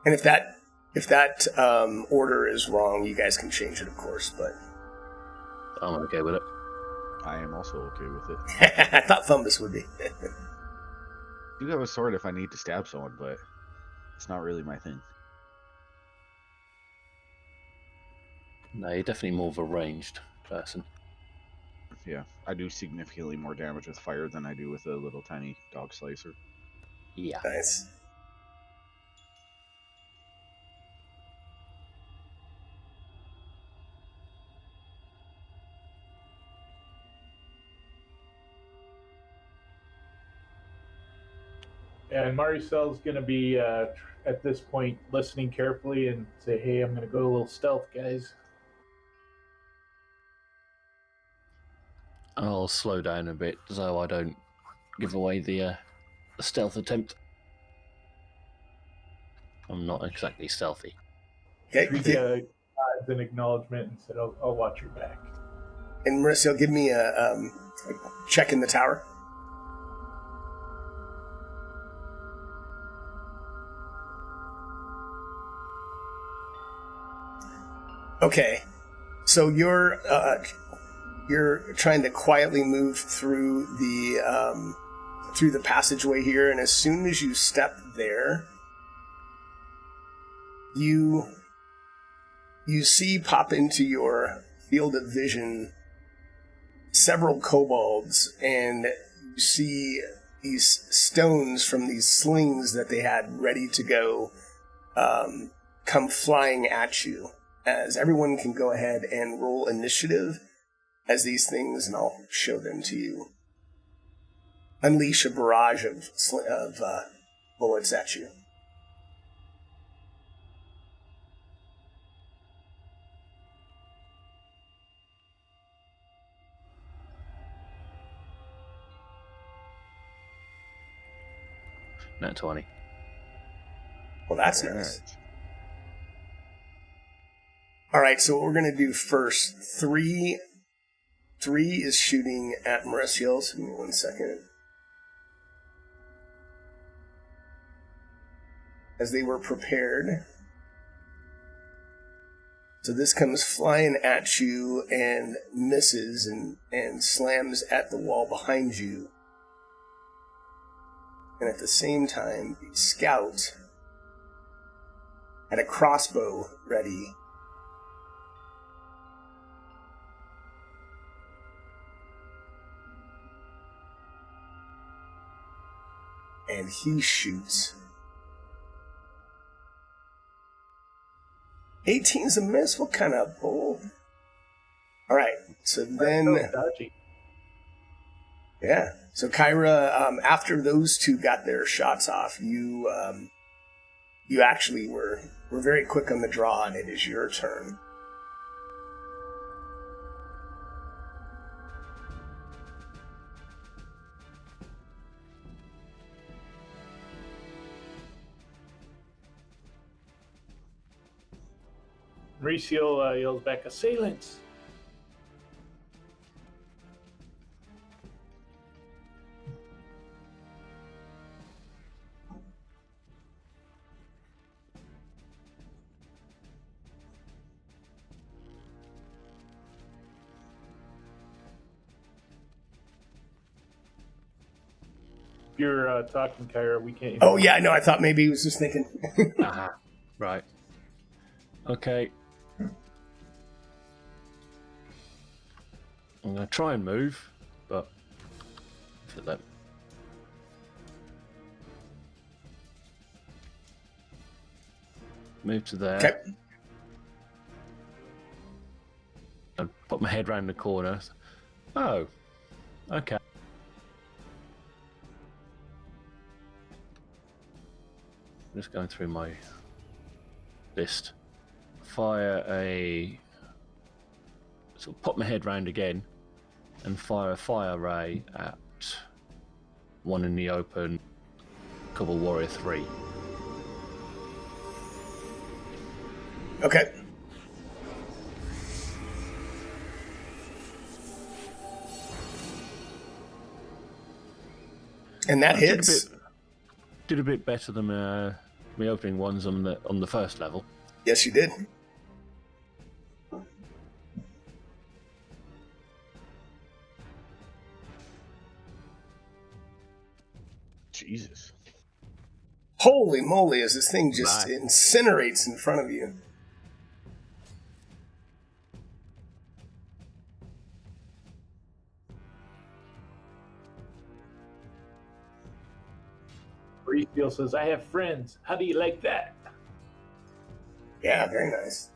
And if that order is wrong, you guys can change it, of course. But I'm okay with it. I am also okay with it. I thought Thumbus would be. I do have a sword if I need to stab someone, but it's not really my thing. No, you're definitely more of a ranged person. Yeah, I do significantly more damage with fire than I do with a little tiny dog slicer. Yeah. Nice. And Maricel's going to be, at this point, listening carefully and say, hey, I'm going to go a little stealth, guys. I'll slow down a bit so I don't give away the stealth attempt. I'm not exactly stealthy. Okay. Shrika nods in acknowledgement and said, I'll watch your back. And Mauricio, give me a check in the tower. Okay. So you're trying to quietly move through the passageway here, and as soon as you step there, you see pop into your field of vision several kobolds, and you see these stones from these slings that they had ready to go come flying at you. As everyone can go ahead and roll initiative as these things, and I'll show them to you, unleash a barrage of bullets at you. Not 20. Well, that's Very nice. nice. All right, so what we're going to do first, three is shooting at Mauricio. So give me 1 second. As they were prepared. So this comes flying at you and misses and slams at the wall behind you. And at the same time, the scout had a crossbow ready. And he shoots. 18's a miss? What kind of bull? Alright, so then... That's so dodgy. Yeah. So Kyra, after those two got their shots off, you actually were very quick on the draw, and it is your turn. Mauricio yells back, "Assailants!" If you're talking, Kyra, we can't. Oh, yeah, no, I thought maybe he was just thinking. Aha. Right. Okay. I'm going to try and move, but if it let me. Move to there. Okay. And put my head round the corner. Oh. Okay. Just going through my list. Fire a... So pop my head round again and fire a fire ray at one in the open, Cobble Warrior 3. Okay. And that hits. Did a bit better than my opening ones on the first level. Yes, you did. Jesus. Holy moly, as this thing just incinerates in front of you. Mauricio says, "I have friends. How do you like that?" Yeah, very nice.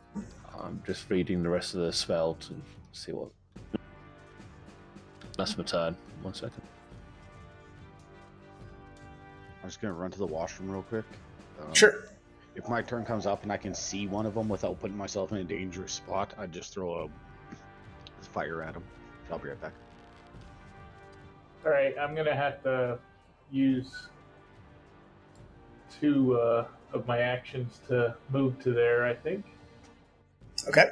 I'm just reading the rest of the spell to see what... That's my turn. 1 second. I'm just going to run to the washroom real quick. Sure. If my turn comes up and I can see one of them without putting myself in a dangerous spot, I'd just throw a fire at them. I'll be right back. All right, I'm gonna have to use 2 of my actions to move to there, I think. Okay.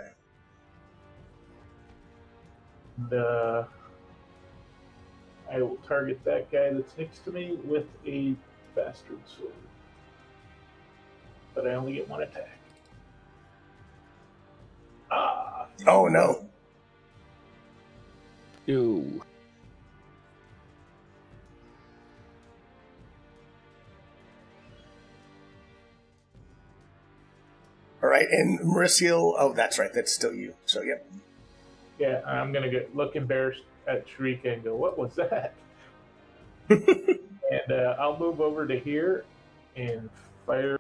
And, I will target that guy that's next to me with a bastard sword. But I only get 1 attack. Ah! Oh, no. Ew. All right, and Mauricio, oh, that's right, that's still you. So, yep. Yeah, I'm gonna look embarrassed at Sharika and go, "What was that?" And I'll move over to here and fire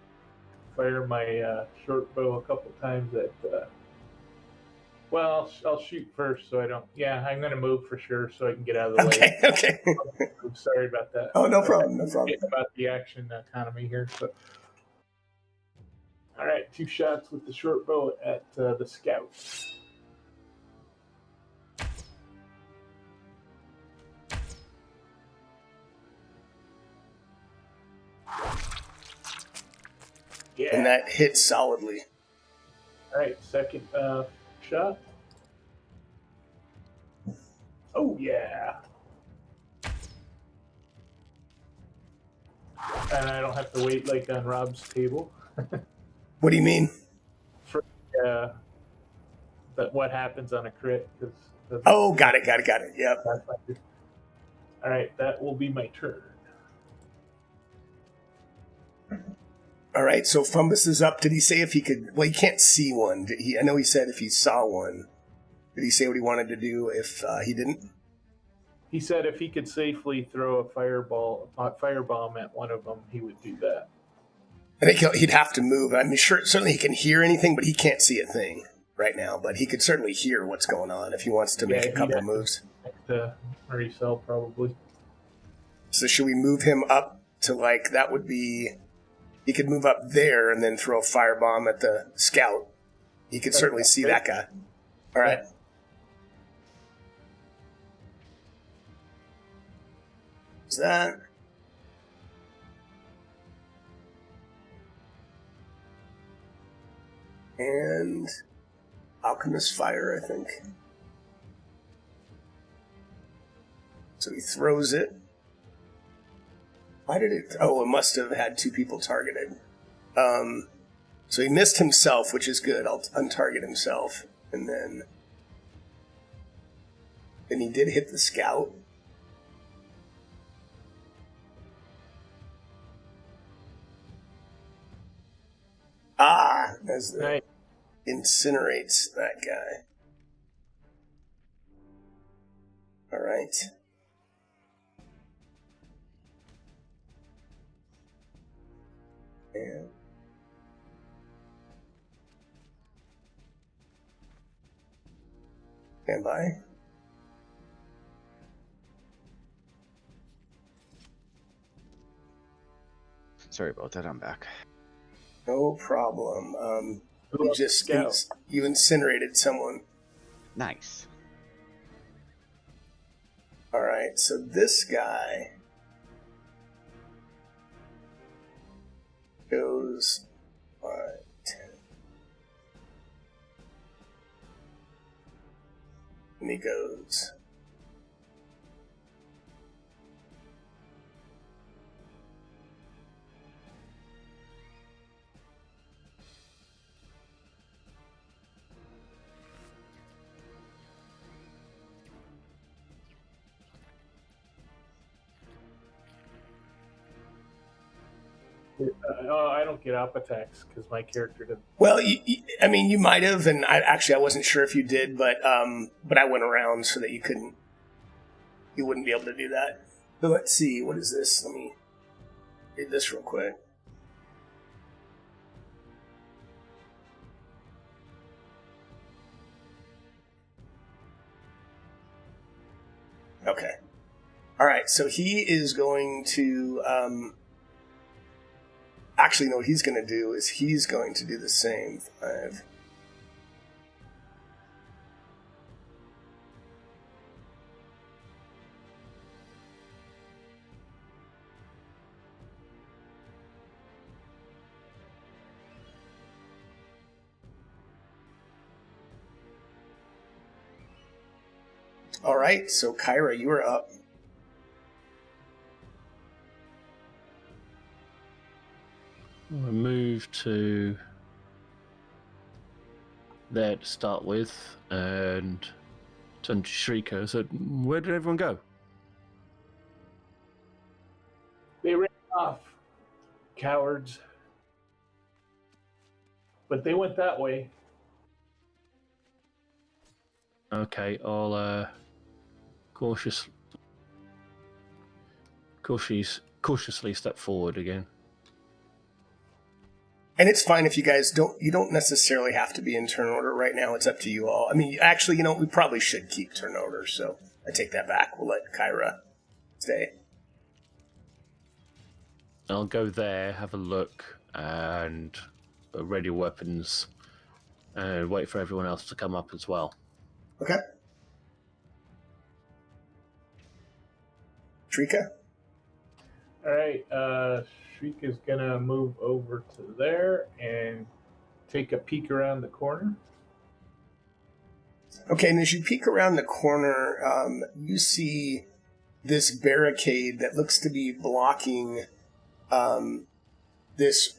my short bow a couple times at. Well, I'll shoot first, so I don't. Yeah, I'm gonna move for sure, so I can get out of the way. Okay. I'm sorry about that. Oh, no problem, no problem. It's about the action economy here. So. All right, 2 shots with the short bow at the scout. Yeah. And that hits solidly. All right, second shot. Oh, yeah. And I don't have to wait like on Rob's table. What do you mean? For that what happens on a crit. Oh, got it. Yep. All right, that will be my turn. All right, so Fumbus is up. Did he say if he could... Well, he can't see one. Did he? I know he said if he saw one. Did he say what he wanted to do if he didn't? He said if he could safely throw a firebomb at one of them, he would do that. I think he'd have to move. I mean, sure, certainly he can hear anything, but he can't see a thing right now. But he could certainly hear what's going on if he wants to make a couple moves. Next to Maricel, probably. So should we move him up to, like, that would be... He could move up there and then throw a firebomb at the scout. He could certainly see that guy. All right. Is that... And Alchemist Fire, I think. So he throws it. Why did it... Oh, it must have had 2 people targeted. So he missed himself, which is good. I'll untarget himself. And then he did hit the scout. As the incinerates that guy. All right. And stand by. Sorry about that. I'm back. No problem. You incinerated someone. Nice. All right, so this guy goes 5, 10. And he goes. I don't get up attacks because my character didn't. Well, you might have, and I wasn't sure if you did, but I went around so that you wouldn't be able to do that. But let's see, what is this? Let me read this real quick. Okay. All right, so he is going to... Actually, no, what he's going to do is he's going to do the same. 5. All right, so Kyra, you are up. I move to there to start with and turn to Shrieker. So, where did everyone go? They ran off. Cowards. But they went that way. Okay, I'll cautiously step forward again. And it's fine if you guys don't necessarily have to be in turn order right now. It's up to you all. I mean, actually, we probably should keep turn order, so I take that back. We'll let Kyra stay. I'll go there, have a look, and ready weapons, and wait for everyone else to come up as well. Okay. Trika? All right, Shriek is going to move over to there and take a peek around the corner. Okay, and as you peek around the corner, you see this barricade that looks to be blocking this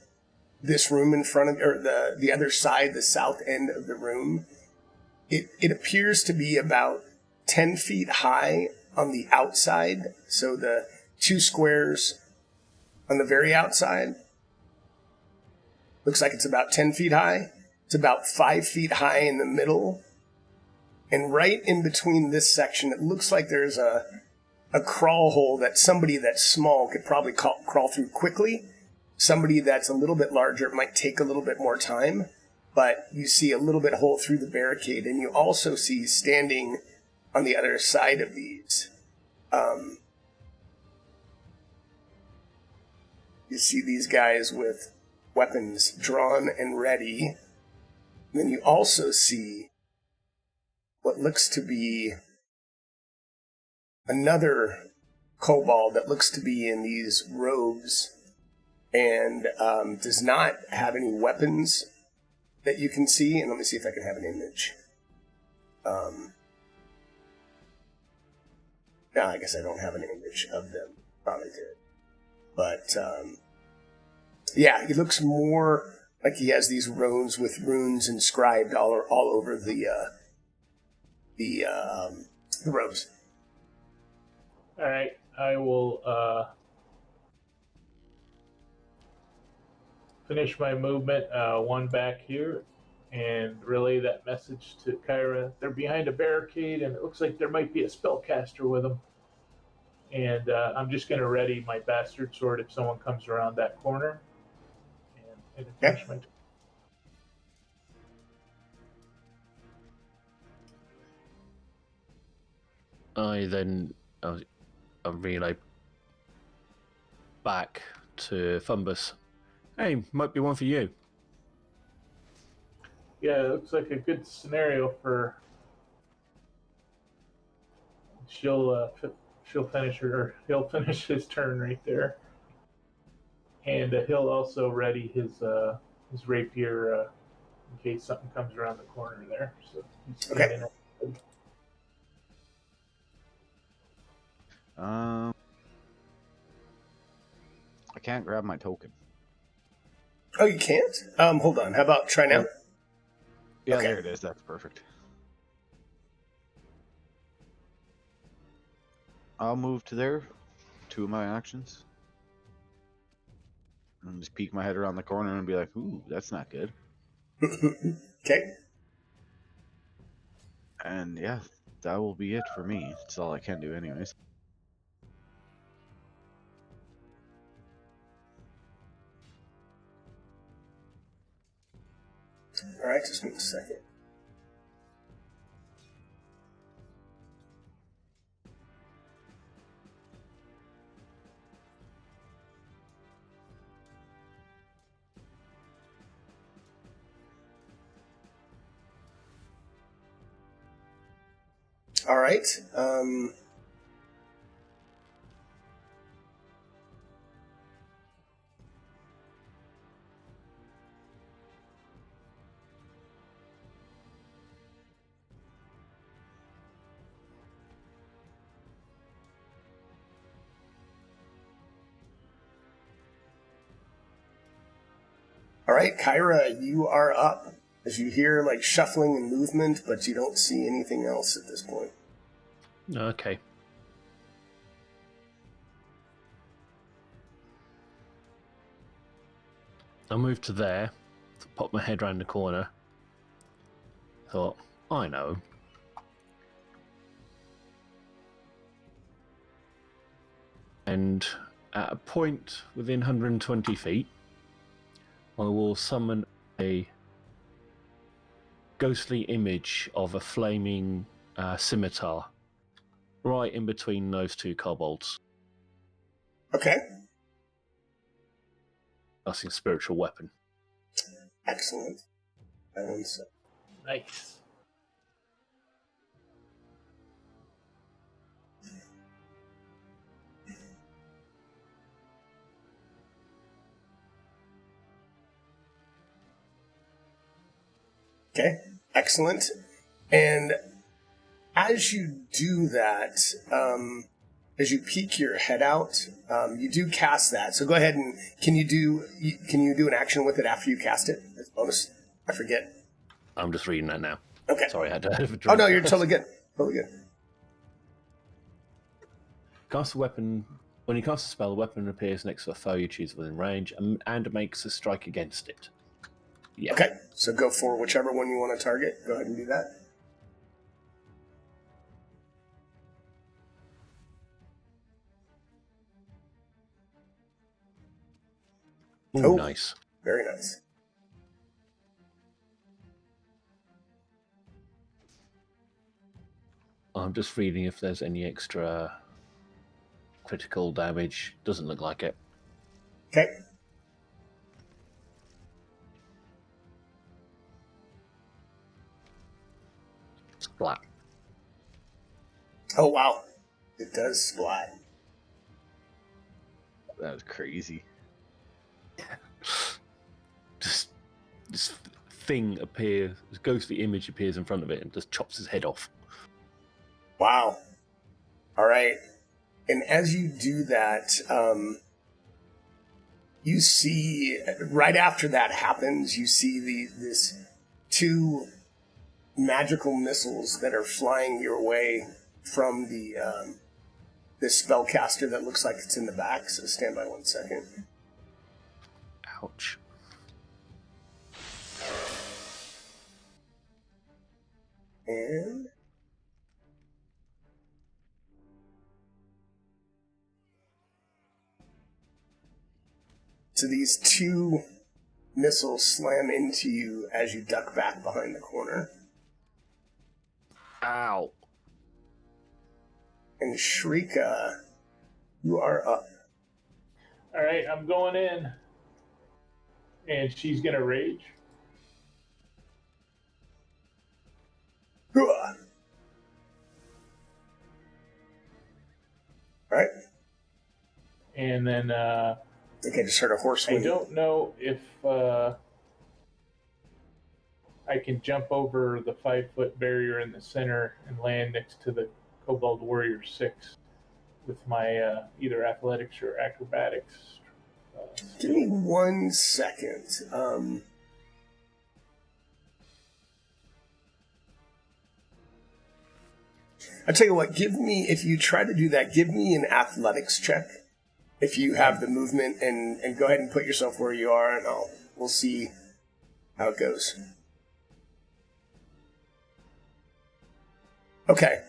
room in front of, or the other side, the south end of the room. It appears to be about 10 feet high on the outside, so the 2 squares on the very outside. Looks like it's about 10 feet high. It's about 5 feet high in the middle. And right in between this section, it looks like there's a crawl hole that somebody that's small could probably crawl through quickly. Somebody that's a little bit larger, it might take a little bit more time. But you see a little bit hole through the barricade. And you also see standing on the other side of these. You see these guys with weapons drawn and ready. And then you also see what looks to be another kobold that looks to be in these robes and does not have any weapons that you can see, and let me see if I can have an image. No, I guess I don't have an image of them. Probably did. But, yeah, he looks more like he has these runes with runes inscribed all over the robes. All right, I will finish my movement, one back here, and relay that message to Kyra. They're behind a barricade, and it looks like there might be a spellcaster with them. And I'm just going to ready my bastard sword if someone comes around that corner. And finish my I then I relay back to Fumbus. Hey, might be one for you. Yeah, it looks like a good scenario for. She'll finish her. Or he'll finish his turn right there, and he'll also ready his rapier in case something comes around the corner there. So he's Okay. I can't grab my token. Oh, you can't? Hold on. How about try now? Yeah, Okay. there it is. That's perfect. I'll move to there. 2 of my actions. And just peek my head around the corner and be like, ooh, that's not good. Okay. And yeah, that will be it for me. That's all I can do anyways. All right, just give me a second. All right. All right, Kyra, you are up. As you hear like shuffling and movement, but you don't see anything else at this point. Okay. I moved to there, popped my head round the corner. Thought, I know. And at a point within 120 feet, I will summon a ghostly image of a flaming scimitar right in between those two kobolds. Okay. That's a spiritual weapon. Excellent. And so, Nice. okay. Excellent. And as you do that, as you peek your head out, you do cast that. So go ahead and can you do an action with it after you cast it? As a bonus. I forget. I'm just reading that now. Okay. Sorry, I had to have a drink. Oh no, you're totally good. Totally good. Cast a weapon. When you cast a spell, the weapon appears next to a foe you choose within range and makes a strike against it. Yeah. Okay. So go for whichever one you want to target. Go ahead and do that. Ooh, Oh. nice. Very nice. I'm just reading if there's any extra critical damage. Doesn't look like it. Okay. Splat. Oh wow. It does splat. That was crazy. Just thing appears, this ghostly image appears in front of it and just chops his head off. Wow. All right. And as you do that, you see, right after that happens, you see this two magical missiles that are flying your way from this spellcaster that looks like it's in the back. So stand by 1 second. Ouch. And so these two missiles slam into you as you duck back behind the corner. Ow. And Shrika, you are up. All right, I'm going in. And she's going to rage. All right. And then Okay, just heard a horse I whinny. don't know if I can jump over the 5-foot barrier in the center and land next to the Kobold Warrior 6 with my either athletics or acrobatics. Give me 1 second. I'll tell you what, if you try to do that, give me an athletics check. If you have the movement, and go ahead and put yourself where you are, and we'll see how it goes. Okay.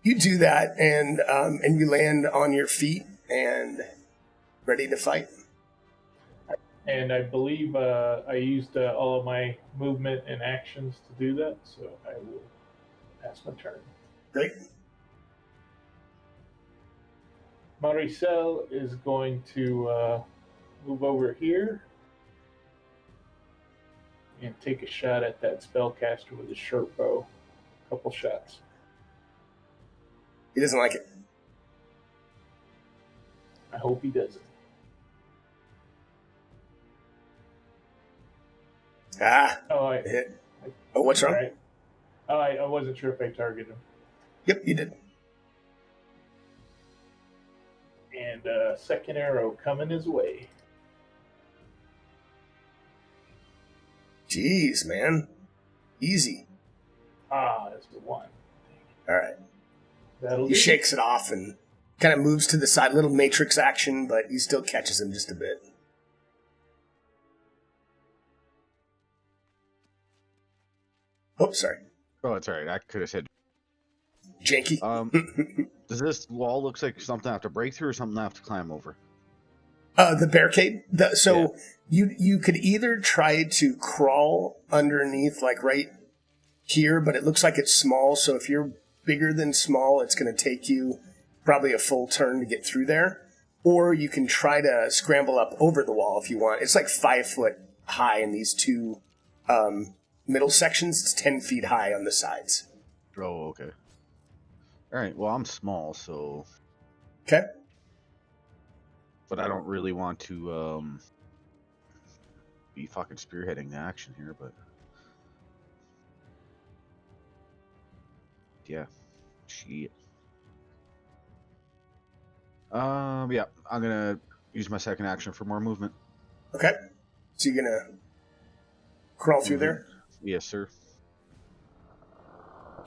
You do that, and you land on your feet and ready to fight. And I believe I used all of my movement and actions to do that, so I will pass my turn. Great. Maricel is going to move over here and take a shot at that spellcaster with a short bow. A couple shots. He doesn't like it. I hope he doesn't. Oh, hit. Oh, what's wrong? Right. I wasn't sure if I targeted him. Yep, you did. And second arrow coming his way. Jeez, man. Easy. That's the one. All right. That'll He do. shakes it off and kind of moves to the side. Little matrix action, but he still catches him just a bit. Oh, sorry. Oh, it's alright. I could have said. Janky. Does this wall looks like something I have to break through or something I have to climb over? The barricade. You could either try to crawl underneath, like right here, but it looks like it's small. So if you're bigger than small, it's going to take you probably a full turn to get through there. Or you can try to scramble up over the wall if you want. It's like 5 foot high in these two middle sections. It's 10 feet high on the sides. Oh, okay. Alright, well, I'm small, so... Okay. But I don't really want to be fucking spearheading the action here, but... Yeah. Shit. Yeah, I'm gonna use my second action for more movement. Okay. So you're gonna crawl through there? Yes, sir.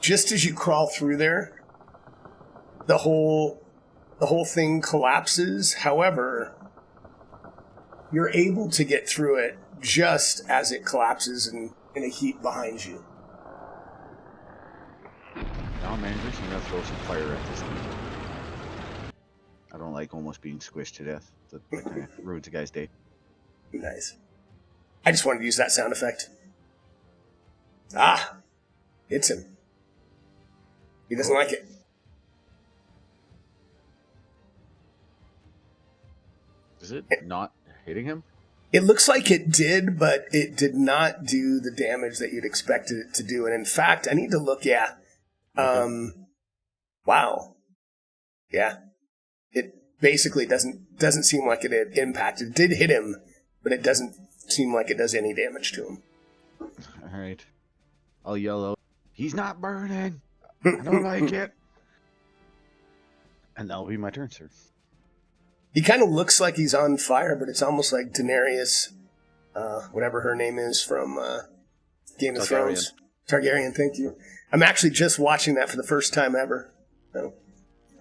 Just as you crawl through there, the whole thing collapses. However, you're able to get through it just as it collapses in a heap behind you. Now I'm angry, so I'm gonna throw some fire at this thing. I don't like almost being squished to death. That kind of ruins a guy's day. Nice. I just wanted to use that sound effect. Hits him. He doesn't like it. Is it not hitting him? It looks like it did, but it did not do the damage that you'd expected it to do. And in fact, I need to look, Okay. Wow. Yeah. It basically doesn't seem like it had impacted. It did hit him, but it doesn't seem like it does any damage to him. All right. I'll yell out, "He's not burning! I don't like it!" And that'll be my turn, sir. He kind of looks like he's on fire, but it's almost like Daenerys, whatever her name is from Game of Thrones. Targaryen, thank you. I'm actually just watching that for the first time ever. So,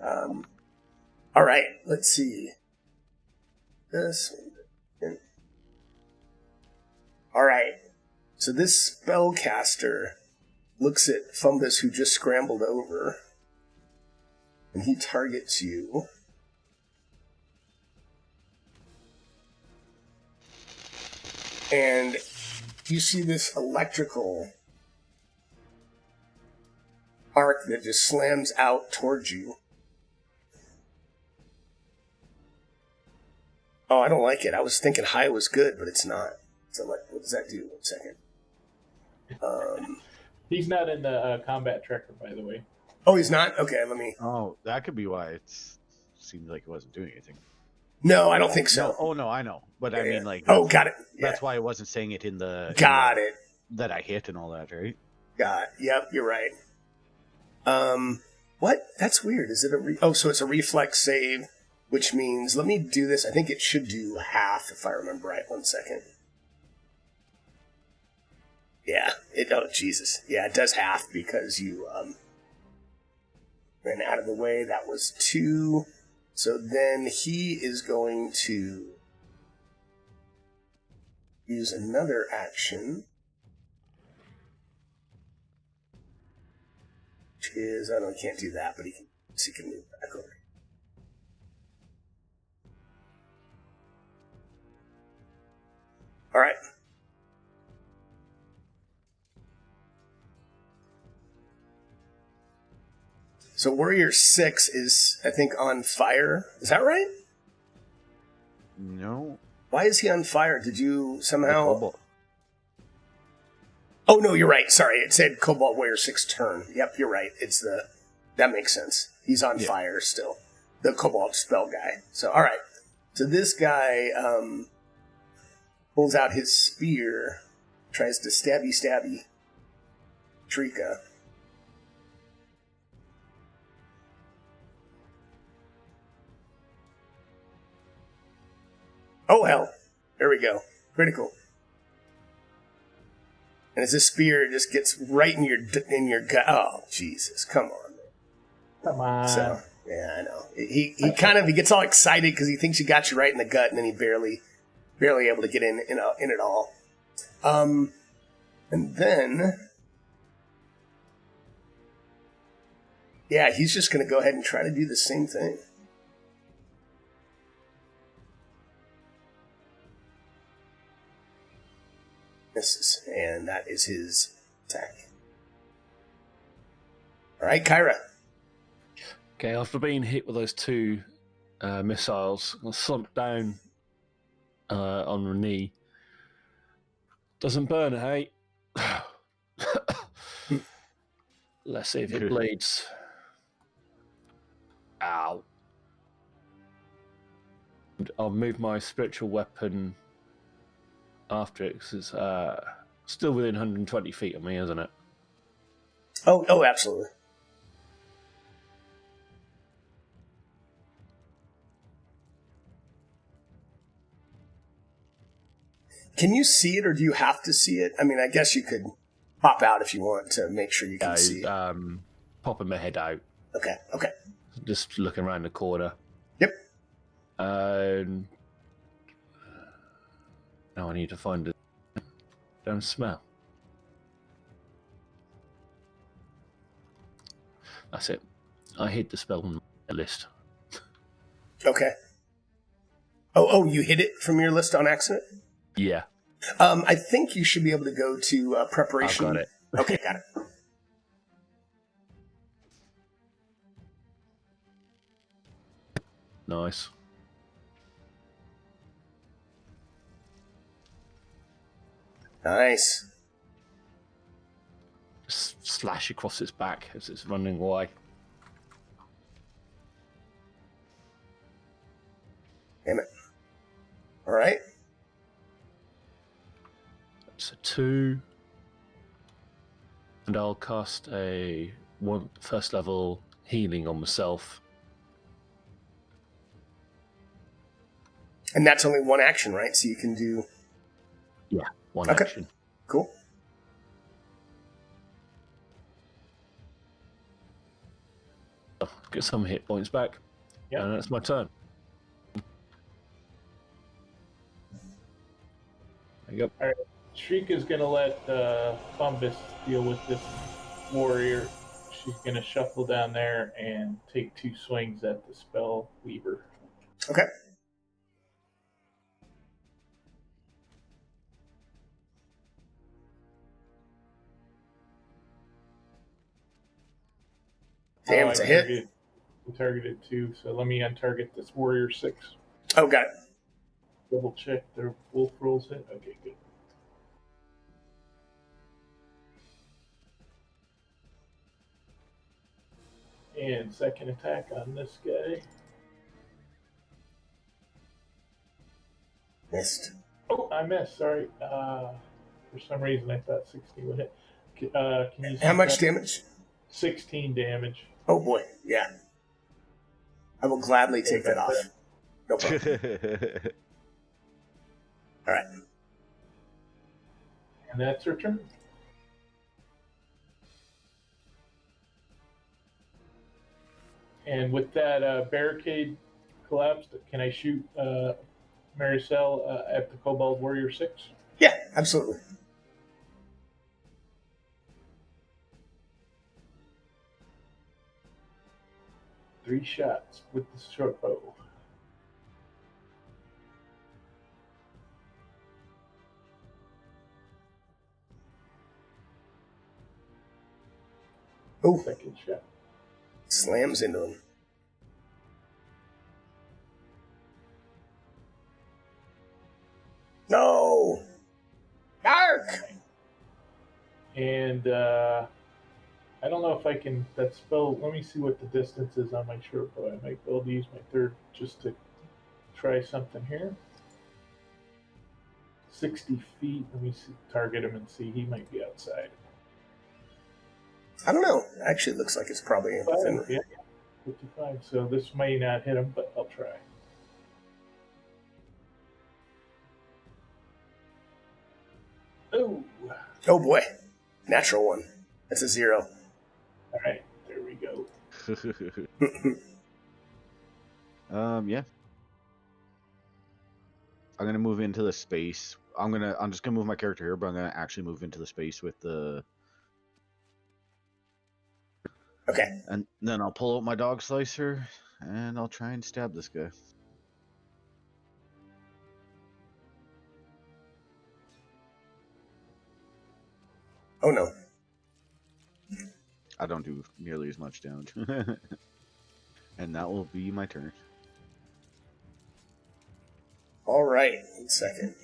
all right, let's see. This. All right. So this spellcaster looks at Fumbus, who just scrambled over, and he targets you. And you see this electrical arc that just slams out towards you. Oh, I don't like it. I was thinking high was good, but it's not. So, like, what does that do? 1 second. He's not in the combat tracker, by the way. Oh, he's not? Okay, let me... Oh, that could be why it seemed like it wasn't doing anything. No, I don't think so. No, oh, no, I know. But I mean, like... Oh, got it. Yeah. That's why I wasn't saying it in the... Got it. That I hit and all that, right? Got it. Yep, you're right. What? That's weird. Is it a... Oh, so it's a reflex save, which means... Let me do this. I think it should do half, if I remember right. 1 second. Yeah. Oh, Jesus. Yeah, it does half because you ran out of the way. That was 2. So then he is going to use another action, which is, I don't know, he can't do that, but he can move back over. All right. So Warrior 6 is, I think, on fire. Is that right? No. Why is he on fire? Did you somehow... Cobalt. Oh, no, you're right. Sorry, it said Cobalt Warrior 6 turn. Yep, you're right. That makes sense. He's on fire still. The Cobalt spell guy. So, all right. So this guy pulls out his spear, tries to stabby Trika. Oh, hell. There we go. Critical. And as this spear just gets right in your gut. Oh, Jesus. Come on. Come on. So, yeah, I know. He gets all excited because he thinks he got you right in the gut, and then he barely able to get in it all. And then... Yeah, he's just going to go ahead and try to do the same thing. Misses, and that is his attack. All right, Kyra. Okay, after being hit with those 2 missiles, I slumped down on my knee. Doesn't burn, hey? Let's see if it bleeds. Ow. I'll move my spiritual weapon after it, because it's still within 120 feet of me, isn't it? Oh, absolutely. Can you see it, or do you have to see it? I mean, I guess you could pop out if you want to make sure you can see it. Popping my head out. Okay. Just looking around the corner. Yep. Now I need to find it. Don't smell. That's it. I hid the spell on the list. Okay. Oh, you hid it from your list on accident? Yeah. I think you should be able to go to preparation. I've got it. Okay, got it. Nice. Nice. Just slash across its back as it's running away. Damn it. All right. It's a 2. And I'll cast a first level healing on myself. And that's only one action, right? So you can do... Yeah, one Okay. action. Cool. Get some hit points back. Yep. And that's my turn. There you go. Shrika's going to let Thumbus deal with this warrior. She's going to shuffle down there and take 2 swings at the spell weaver. Okay. Damn, it's a hit. We targeted 2, so let me untarget this warrior 6. Oh, got it. Double check their wolf rolls hit. Okay, good. And second attack on this guy. Missed. Oh, I missed. Sorry. For some reason, I thought 60 would hit. Can you? How much damage? 16 damage. Oh boy, yeah. I will gladly take that off. No problem. All right. And that's her turn. And with that barricade collapsed, can I shoot Maricel at the Kobold Warrior 6? Yeah, absolutely. Three shots with the short bow. Oh, Second shot. slams into him. No! Dark! And I don't know if I can, that spell, let me see what the distance is on my short bow. I might be able to use my third just to try something here. 60 feet. Let me see, target him and see. He might be outside. I don't know. Actually, it looks like it's probably within... Yeah, 55. So this may not hit him, but I'll try. Oh! Oh boy. Natural one. That's a 0. All right, there we go. Yeah. I'm gonna move into the space. I'm just gonna move my character here, but I'm gonna actually move into the space with the. Okay. And then I'll pull out my dog slicer, and I'll try and stab this guy. Oh no. I don't do nearly as much damage. And that will be my turn. All right. 1 second.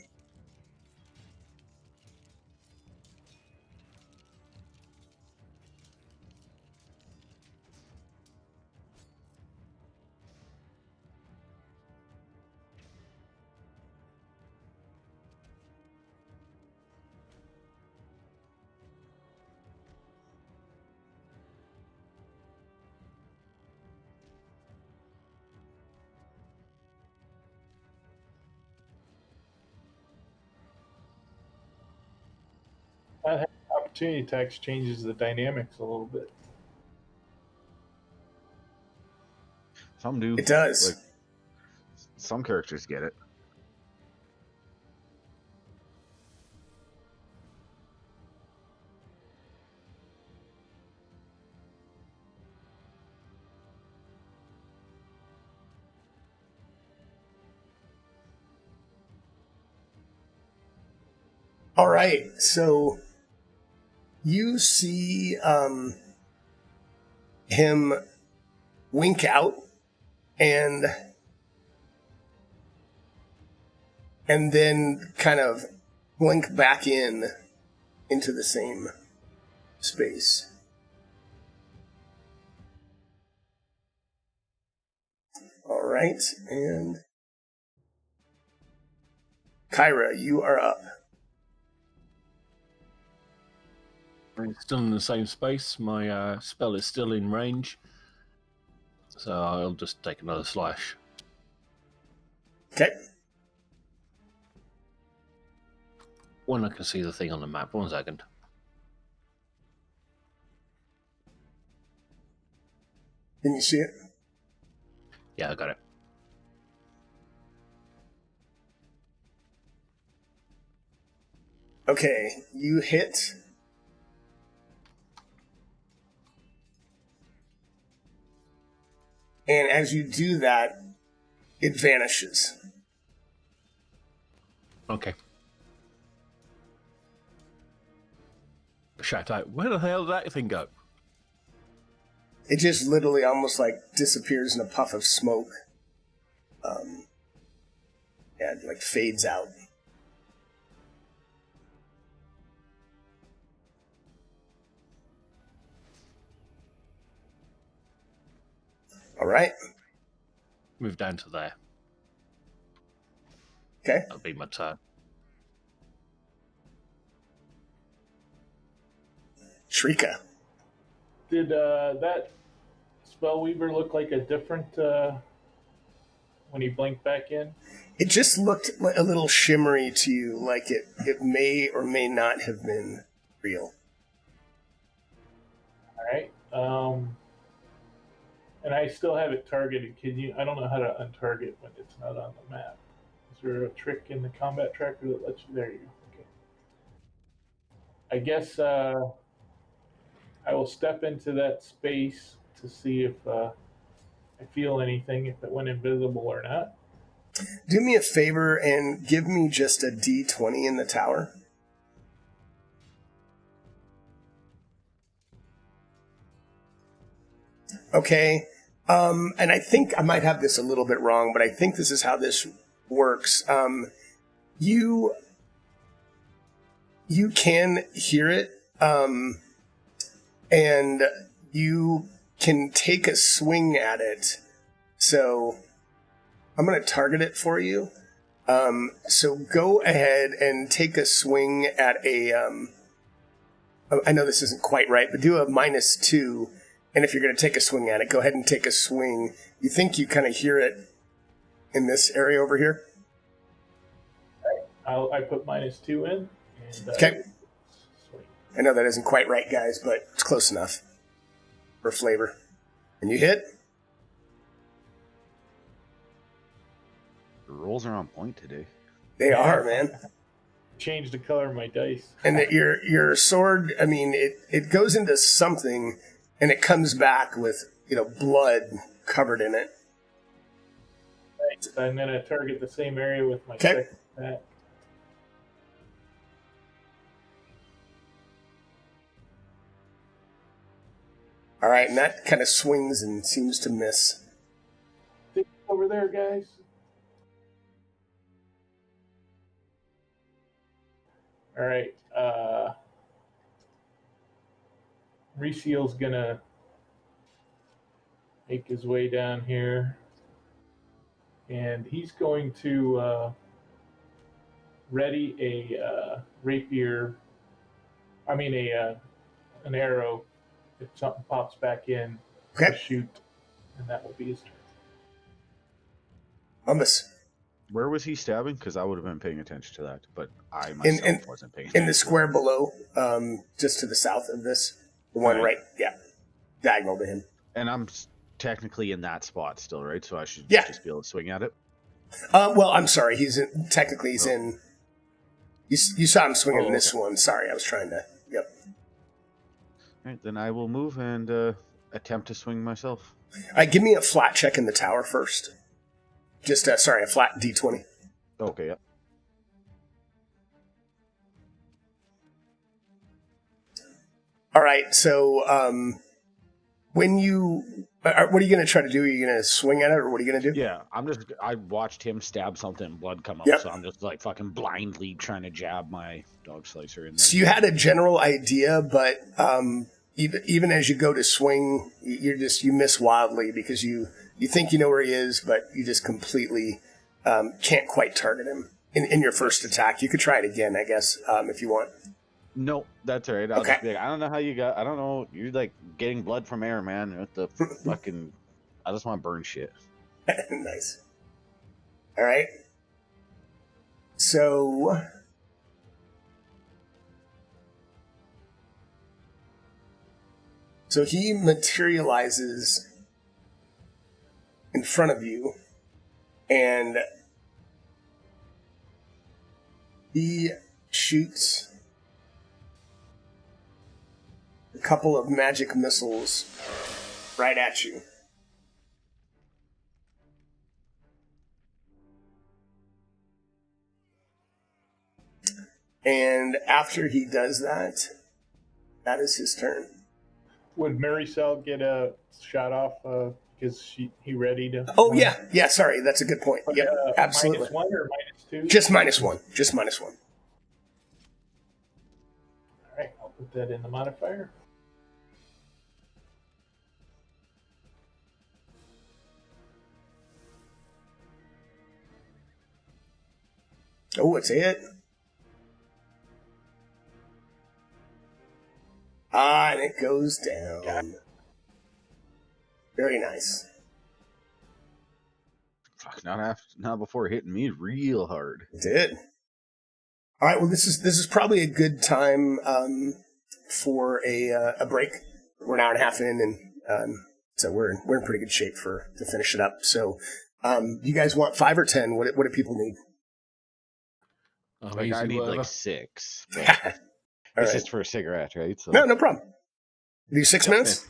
Opportunity attacks changes the dynamics a little bit. Some do. It does. Like, some characters get it. All right. So you see him wink out and then kind of blink back into the same space. All right, and Kyra, you are up. It's still in the same space. My spell is still in range. So I'll just take another slash. Okay. When I can see the thing on the map. 1 second. Can you see it? Yeah, I got it. Okay, you hit. And as you do that, it vanishes. Okay. Shout out, where the hell did that thing go? It just literally almost like disappears in a puff of smoke. Yeah, it like fades out. All right. Move down to there. Okay. That'll be my turn. Shrika. Did that Spellweaver look like a different when he blinked back in? It just looked a little shimmery to you, like it may or may not have been real. All right. And I still have it targeted. Can you? I don't know how to untarget when it's not on the map. Is there a trick in the combat tracker that lets you? There you go. Okay. I guess I will step into that space to see if I feel anything, if it went invisible or not. Do me a favor and give me just a D20 in the tower. Okay. And I think I might have this a little bit wrong, but I think this is how this works. You can hear it, and you can take a swing at it. So I'm going to target it for you. So go ahead and take a swing at a... I know this isn't quite right, but do a -2. And if you're going to take a swing at it, go ahead and take a swing. You think you kind of hear it in this area over here? I put -2 in. And, Okay. I know that isn't quite right, guys, but it's close enough for flavor. And you hit? The rolls are on point today. They are, man. Change the color of my dice. And that your sword, I mean, it goes into something, and it comes back with, blood covered in it. Right. I'm going to target the same area with my Okay. second attack. All right, and that kind of swings and seems to miss. Think over there, guys. All right. Reseal's gonna make his way down here, and he's going to ready a rapier. I mean, an arrow. If something pops back in, Okay. to shoot, and that will be his turn. Hummus. Where was he stabbing? Because I would have been paying attention to that, but I myself wasn't paying attention. In the square below, just to the south of this. The one right, yeah. Diagonal to him. And I'm technically in that spot still, right? So I should just be able to swing at it? Well, I'm sorry. He's in... You saw him swinging in this one. Sorry, I was trying to... Yep. All right, then I will move and attempt to swing myself. Give me a flat check in the tower first. Just, a flat D20. Okay, yeah. All right, so when you... what are you going to try to do? Are you going to swing at it, or what are you going to do? Yeah, I watched him stab something and blood come out, so I'm just like fucking blindly trying to jab my dog slicer in there. So you had a general idea, but even as you go to swing, you miss wildly because you think you know where he is, but you just completely can't quite target him in your first attack. You could try it again, I guess, if you want. No, that's all right. I'll Okay. just be like, I don't know how you got. I don't know. You're like getting blood from air, man. What the fucking? I just want to burn shit. Nice. All right. So he materializes in front of you, and he shoots a couple of magic missiles right at you. And after he does that, that is his turn. Would Maricel get a shot off because he ready to? Oh, yeah. Sorry, that's a good point. But, Yeah, absolutely. -1 or -2? Just -1. Just -1. All right, I'll put that in the modifier. Oh, it's a hit. And it goes down. Very nice. Fuck, not before hitting me real hard. It did. All right. Well, this is probably a good time for a break. We're an hour and a half in, and so we're in pretty good shape to finish it up. So, you guys want 5 or 10? What do people need? Like I need like 6. It's just for a cigarette, right? So. No problem. Do 6 minutes?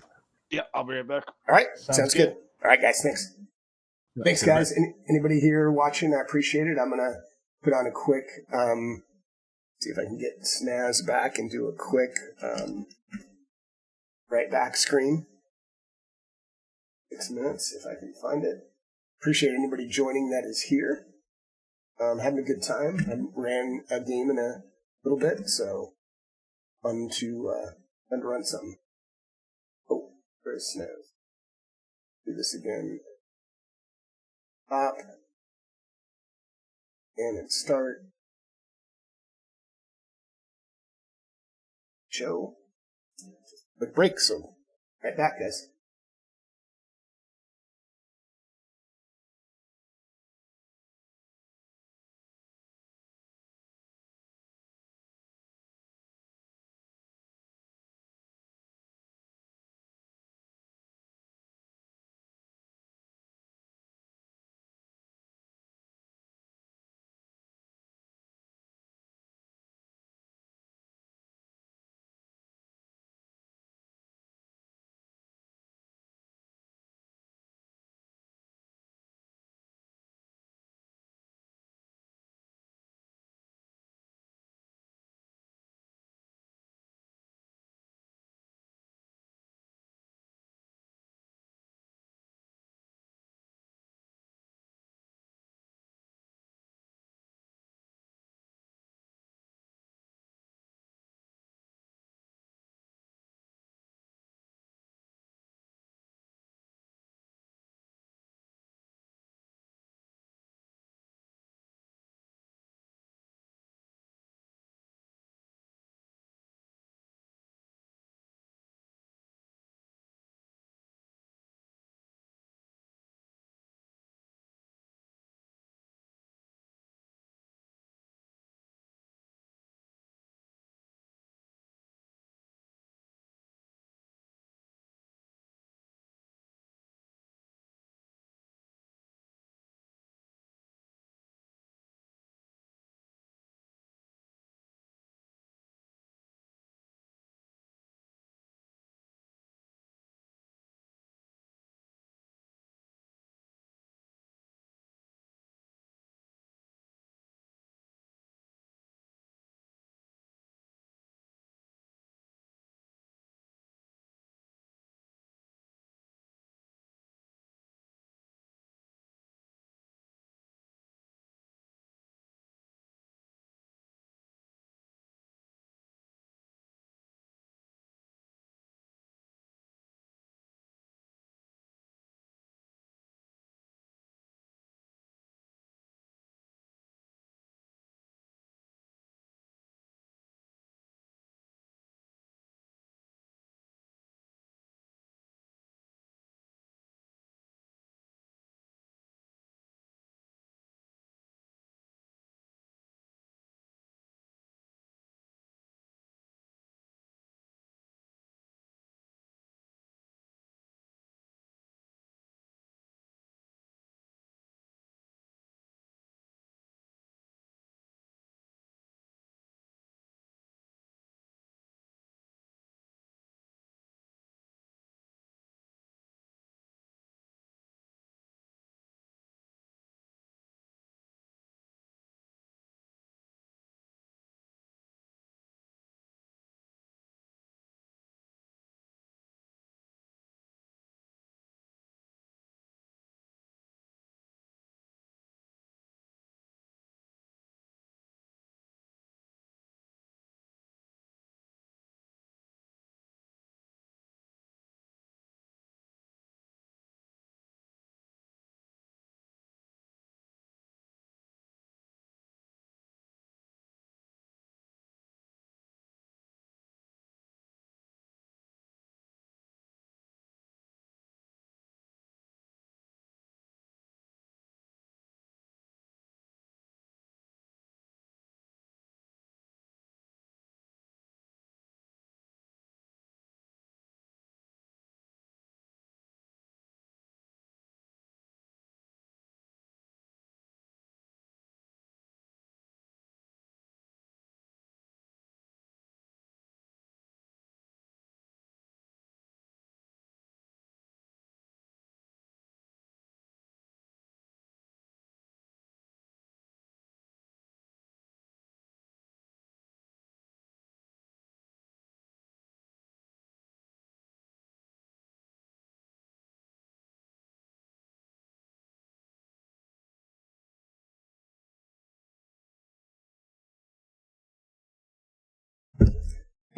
Yeah, I'll be right back. All right. Sounds good. All right, guys. Thanks. Thanks, guys. Anybody here watching? I appreciate it. I'm going to put on a quick, see if I can get Snaz back and do a quick right back screen. 6 minutes, if I can find it. Appreciate anybody joining that is here. Having a good time. I ran a game in a little bit, so fun to run something. Oh, there's Snaz. Do this again. Pop. And then start. Show. Quick break, so right back, guys.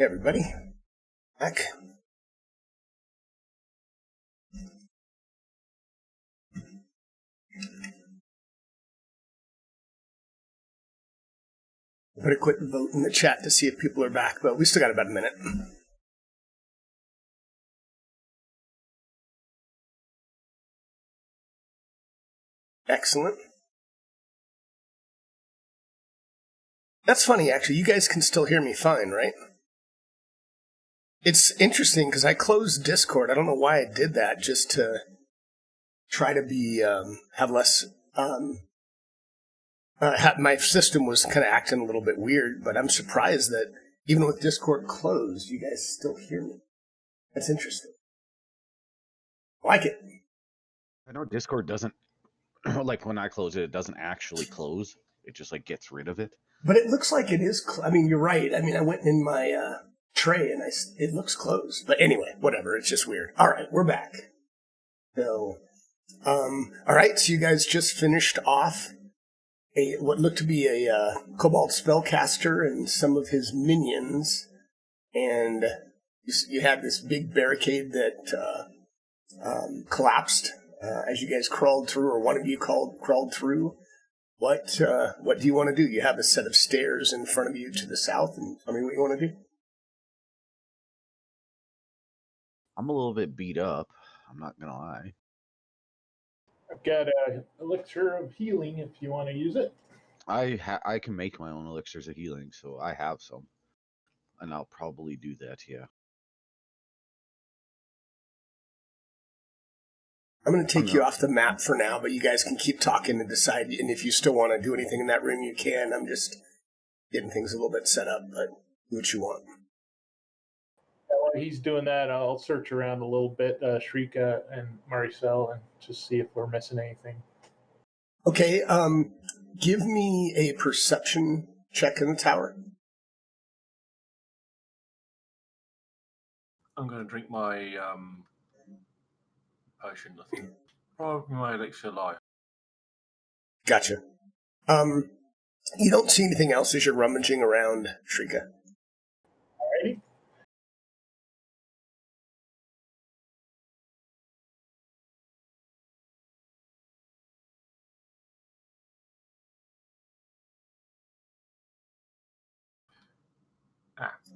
Hey, everybody. Back. Put a quick vote in the chat to see if people are back, but we still got about a minute. Excellent. That's funny, actually. You guys can still hear me fine, right? It's interesting because I closed Discord. I don't know why I did that, just to try to be have less. My system was kind of acting a little bit weird, but I'm surprised that even with Discord closed, you guys still hear me. That's interesting. I like it. I know Discord doesn't, like when I close it, it doesn't actually close. It just like gets rid of it. But it looks like it is. I mean, you're right. I mean, I went in my tray and it looks closed. But anyway, whatever. It's just weird. All right, we're back. So, all right. So you guys just finished off what looked to be a Cobalt spellcaster and some of his minions, and you had this big barricade that collapsed as you guys crawled through, or one of you crawled through. What do you want to do? You have a set of stairs in front of you to the south, and tell me what you want to do. I'm a little bit beat up. I'm not gonna lie. I've got a elixir of healing if you want to use it. I can make my own elixirs of healing, so I have some, and I'll probably do that. Yeah. I'm going to take you off the map for now, but you guys can keep talking and decide. And if you still want to do anything in that room, you can. I'm just getting things a little bit set up, but do what you want. While he's doing that, I'll search around a little bit, Shrika and Maricel, and just see if we're missing anything. Okay, give me a perception check in the tower. I'm going to drink my potion, I think. Probably my elixir of life. Gotcha. You don't see anything else as you're rummaging around, Shrika. Alrighty.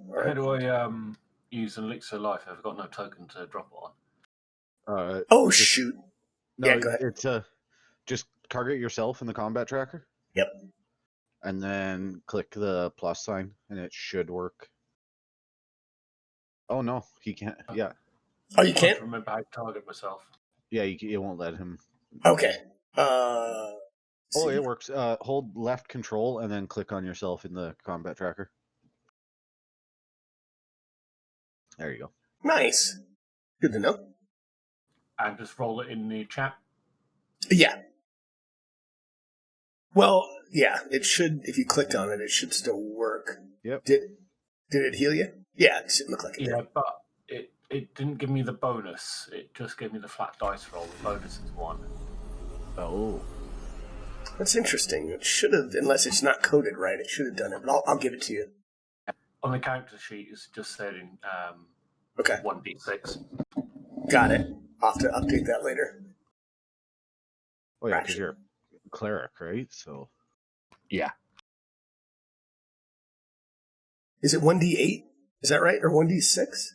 Right. How do I use an elixir of life? I've got no token to drop it on. Shoot. No, yeah, go ahead. It's just target yourself in the combat tracker. Yep. And then click the plus sign, and it should work. Oh no, he can't. Yeah. Oh, you I can't? can't remember how to target myself. Yeah, it won't let him. Okay. It works. Hold left control and then click on yourself in the combat tracker. There you go. Nice. Good to know. And just roll it in the chat. Yeah. Well, yeah, it should. If you clicked on it, it should still work. Yep. Did it heal you? Yeah, it didn't look like it. Yeah, did. but it didn't give me the bonus. It just gave me the flat dice roll. The bonus is 1. Oh. That's interesting. It should have, unless it's not coded right, it should have done it. But I'll give it to you. On the character sheet, it's just said in Okay. 1d6. Got it. I'll have to update that later. Oh yeah, because you're a cleric, right? So. Yeah. Is it 1d8? Is that right? Or 1d6?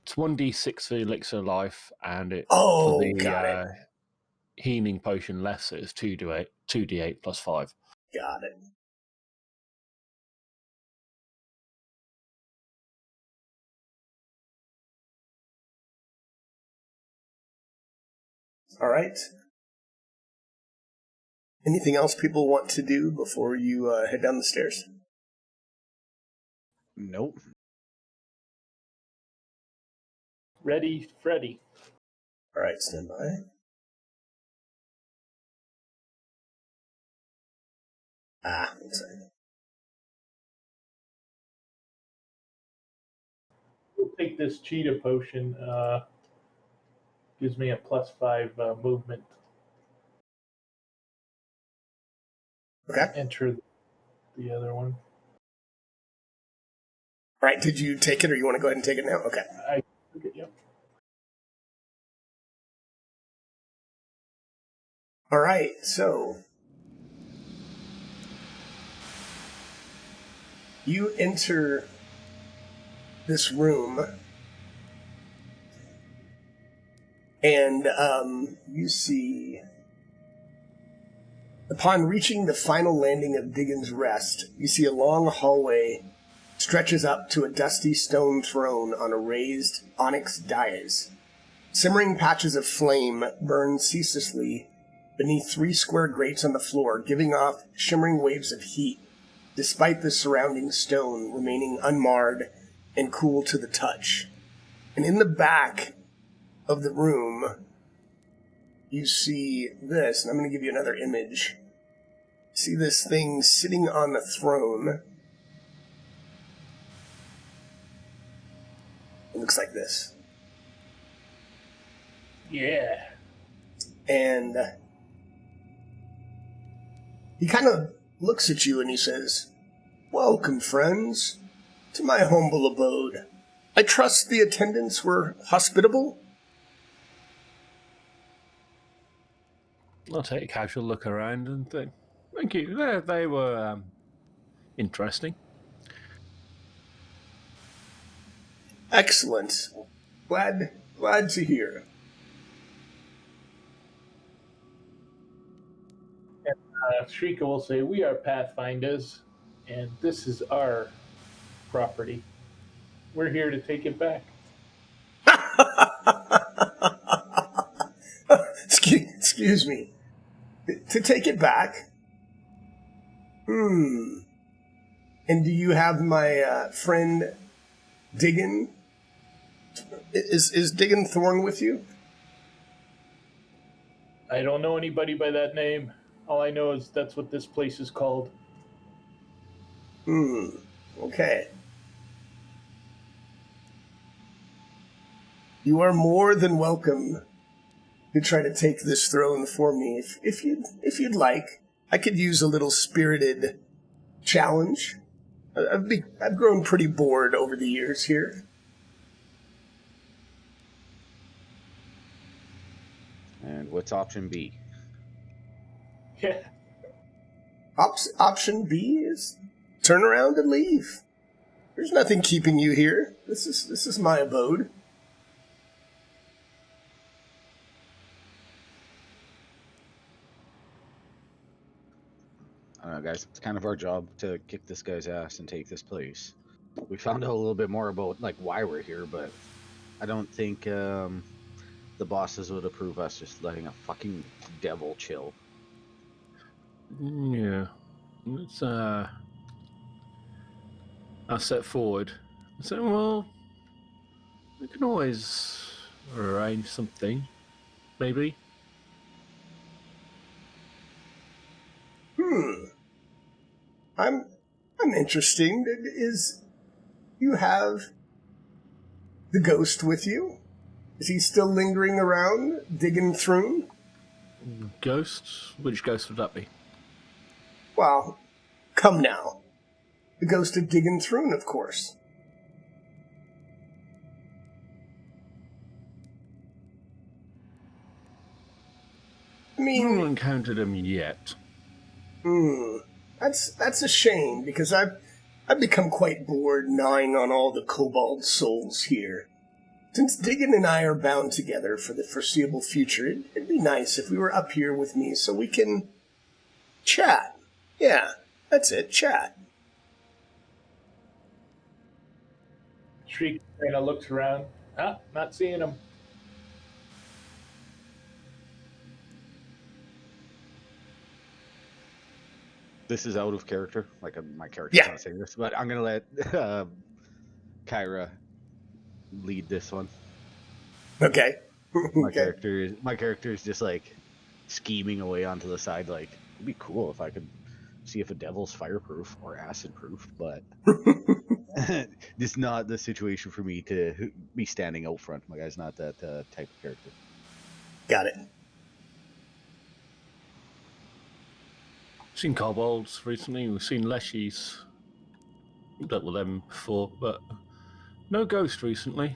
It's 1d6 for the elixir of life, and it Oh, for the got it. healing potion lesser is 2d8 plus 5. Got it. All right. Anything else people want to do before you head down the stairs? Nope. Ready, Freddy. All right, stand by. One second. We'll take this cheetah potion. Gives me a +5 movement. Okay. Enter the other one. All right, did you take it, or you want to go ahead and take it now? Okay. I took it, yep. All right, so you enter this room, and you see, upon reaching the final landing of Diggin's Rest, you see a long hallway stretches up to a dusty stone throne on a raised onyx dais. Simmering patches of flame burn ceaselessly beneath 3 square grates on the floor, giving off shimmering waves of heat, despite the surrounding stone remaining unmarred and cool to the touch. And in the back of the room, you see this, and I'm going to give you another image. See this thing sitting on the throne. It looks like this. Yeah. And he kind of looks at you and he says, "Welcome, friends, to my humble abode. I trust the attendants were hospitable?" I'll take a casual look around and think, thank you. They were interesting. Excellent. Glad to hear. Shrika will say, "We are Pathfinders, and this is our property. We're here to take it back." Excuse me. To take it back? And do you have my friend Diggin? Is Diggin Thorn with you? I don't know anybody by that name. All I know is that's what this place is called. Okay. You are more than welcome to try to take this throne for me. If you'd like, I could use a little spirited challenge. I've grown pretty bored over the years here. And what's option B? Yeah. Option B is turn around and leave. There's nothing keeping you here. This is my abode. I don't know, guys. It's kind of our job to kick this guy's ass and take this place. We found out a little bit more about like why we're here, but I don't think the bosses would approve us just letting a fucking devil chill. Yeah. Let's I'll step forward and say, well, we can always arrange something, maybe. I'm interesting. Is you have the ghost with you? Is he still lingering around, digging through? Ghosts? Which ghost would that be? Well, come now. The ghost of Diggin' Thrune, of course. I I mean, haven't encountered him yet. that's a shame, because I've become quite bored gnawing on all the kobold souls here. Since Diggin and I are bound together for the foreseeable future, it'd be nice if we were up here with me so we can chat. Yeah, that's it, chat. Shriek kind of looks around. Not seeing him. This is out of character. Like my character's Yeah. not saying this, but I'm gonna let Kyra lead this one. Okay. My Okay. character is just like scheming away onto the side. Like it'd be cool if I could see if a devil's fireproof or acid proof, but this is not the situation for me to be standing out front. My guy's not that type of character. Got it. Seen kobolds recently. We've seen leshies. dealt with them before, but no ghost recently.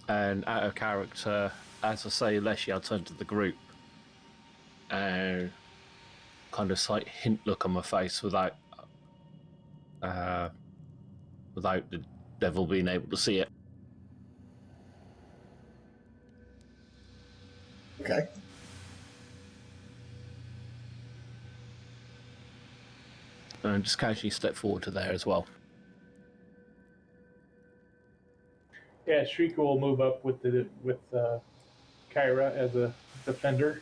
And out of character, as I say, Leshy, I'll turn to the group and kind of slight hint look on my face without the devil being able to see it. Okay. And just casually step forward to there as well. Yeah, Shrika will move up with Kyra as a defender.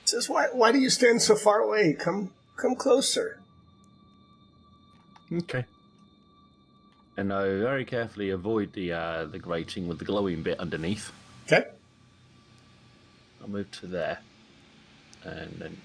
Says, why do you stand so far away? Come closer. Okay. And I very carefully avoid the grating with the glowing bit underneath. Okay. I'll move to there. And then...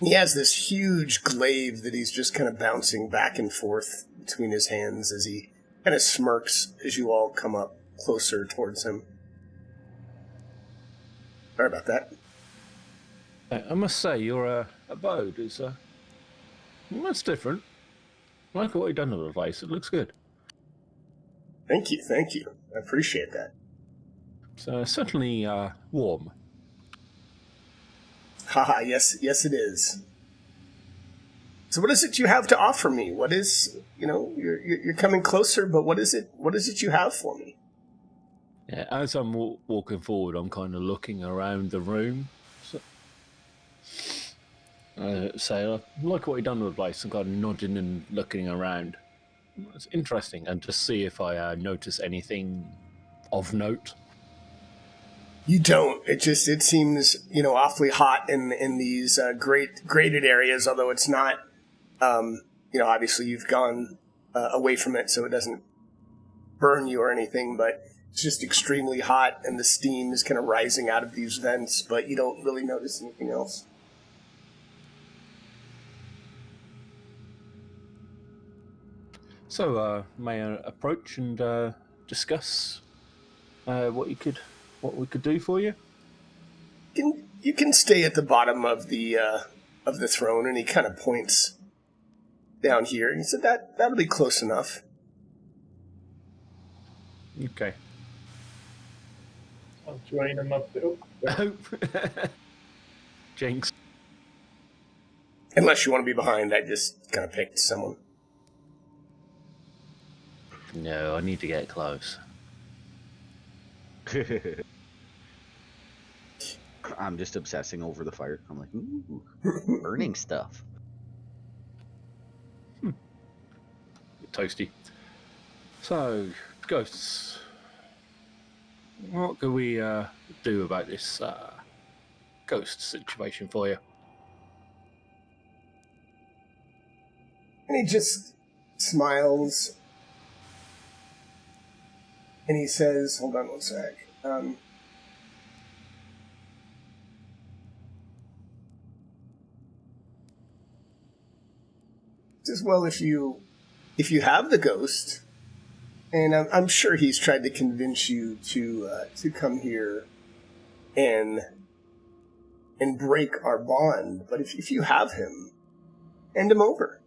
He has this huge glaive that he's just kind of bouncing back and forth between his hands as he kind of smirks as you all come up closer towards him. Sorry about that. I must say, your abode is that's different. I like what you've done with the place. It looks good. Thank you. I appreciate that. It's certainly warm. Haha, yes it is. So what is it you have to offer me? What is, you're coming closer, but what is it you have for me? Yeah, as I'm walking forward, I'm kind of looking around the room. So I like what you've done with the place. I'm kind of nodding and looking around. It's interesting, and to see if I notice anything of note. You don't. It seems, awfully hot in these graded areas, although it's not, obviously you've gone away from it so it doesn't burn you or anything, but it's just extremely hot and the steam is kind of rising out of these vents, but you don't really notice anything else. So, may I approach and discuss what we could do for you? You can stay at the bottom of the throne, and he kind of points down here, and he said that'll be close enough. Okay. I'll join him up there. Oh. Jinx. Unless you want to be behind, I just kind of picked someone. No, I need to get close. I'm just obsessing over the fire. I'm like, ooh, burning stuff. Toasty. So, ghosts. What can we do about this ghost situation for you? And he just smiles. And he says, hold on one sec. Says, well, if you have the ghost, and I'm sure he's tried to convince you to come here and break our bond, but if you have him, hand him over.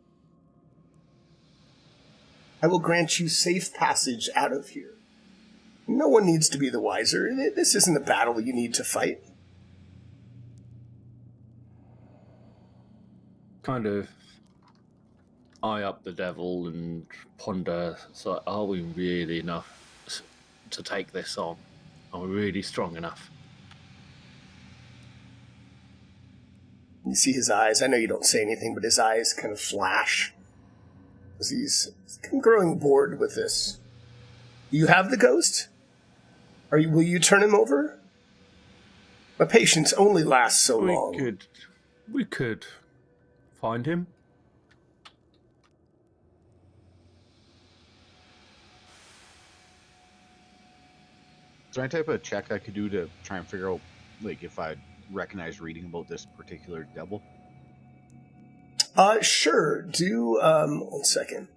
I will grant you safe passage out of here. No one needs to be the wiser. This isn't a battle you need to fight. Kind of eye up the devil and ponder, so are we really enough to take this on? Are we really strong enough? You see his eyes. I know you don't say anything, but his eyes kind of flash as he's growing bored with this. You have the ghost? Will you turn him over? My patience only lasts so long. We could find him. Is there any type of check I could do to try and figure out, like, if I recognize reading about this particular devil? Sure. Do, 1 second.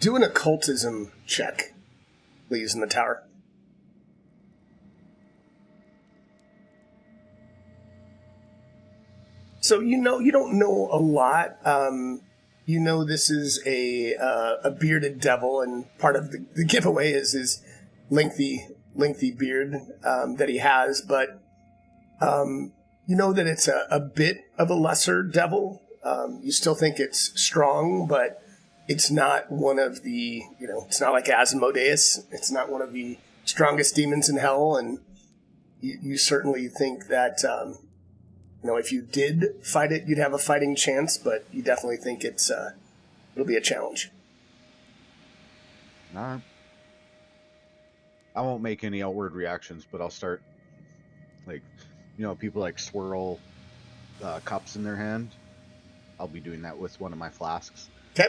Do an occultism check, please, in the tower. So you don't know a lot. You know this is a bearded devil, and part of the giveaway is his lengthy beard that he has. But you know that it's a bit of a lesser devil. You still think it's strong, but it's not one of the, it's not like Asmodeus. It's not one of the strongest demons in hell, and you certainly think that, if you did fight it, you'd have a fighting chance, but you definitely think it'll be a challenge. I won't make any outward reactions, but I'll start, people swirl cups in their hand. I'll be doing that with one of my flasks. Okay.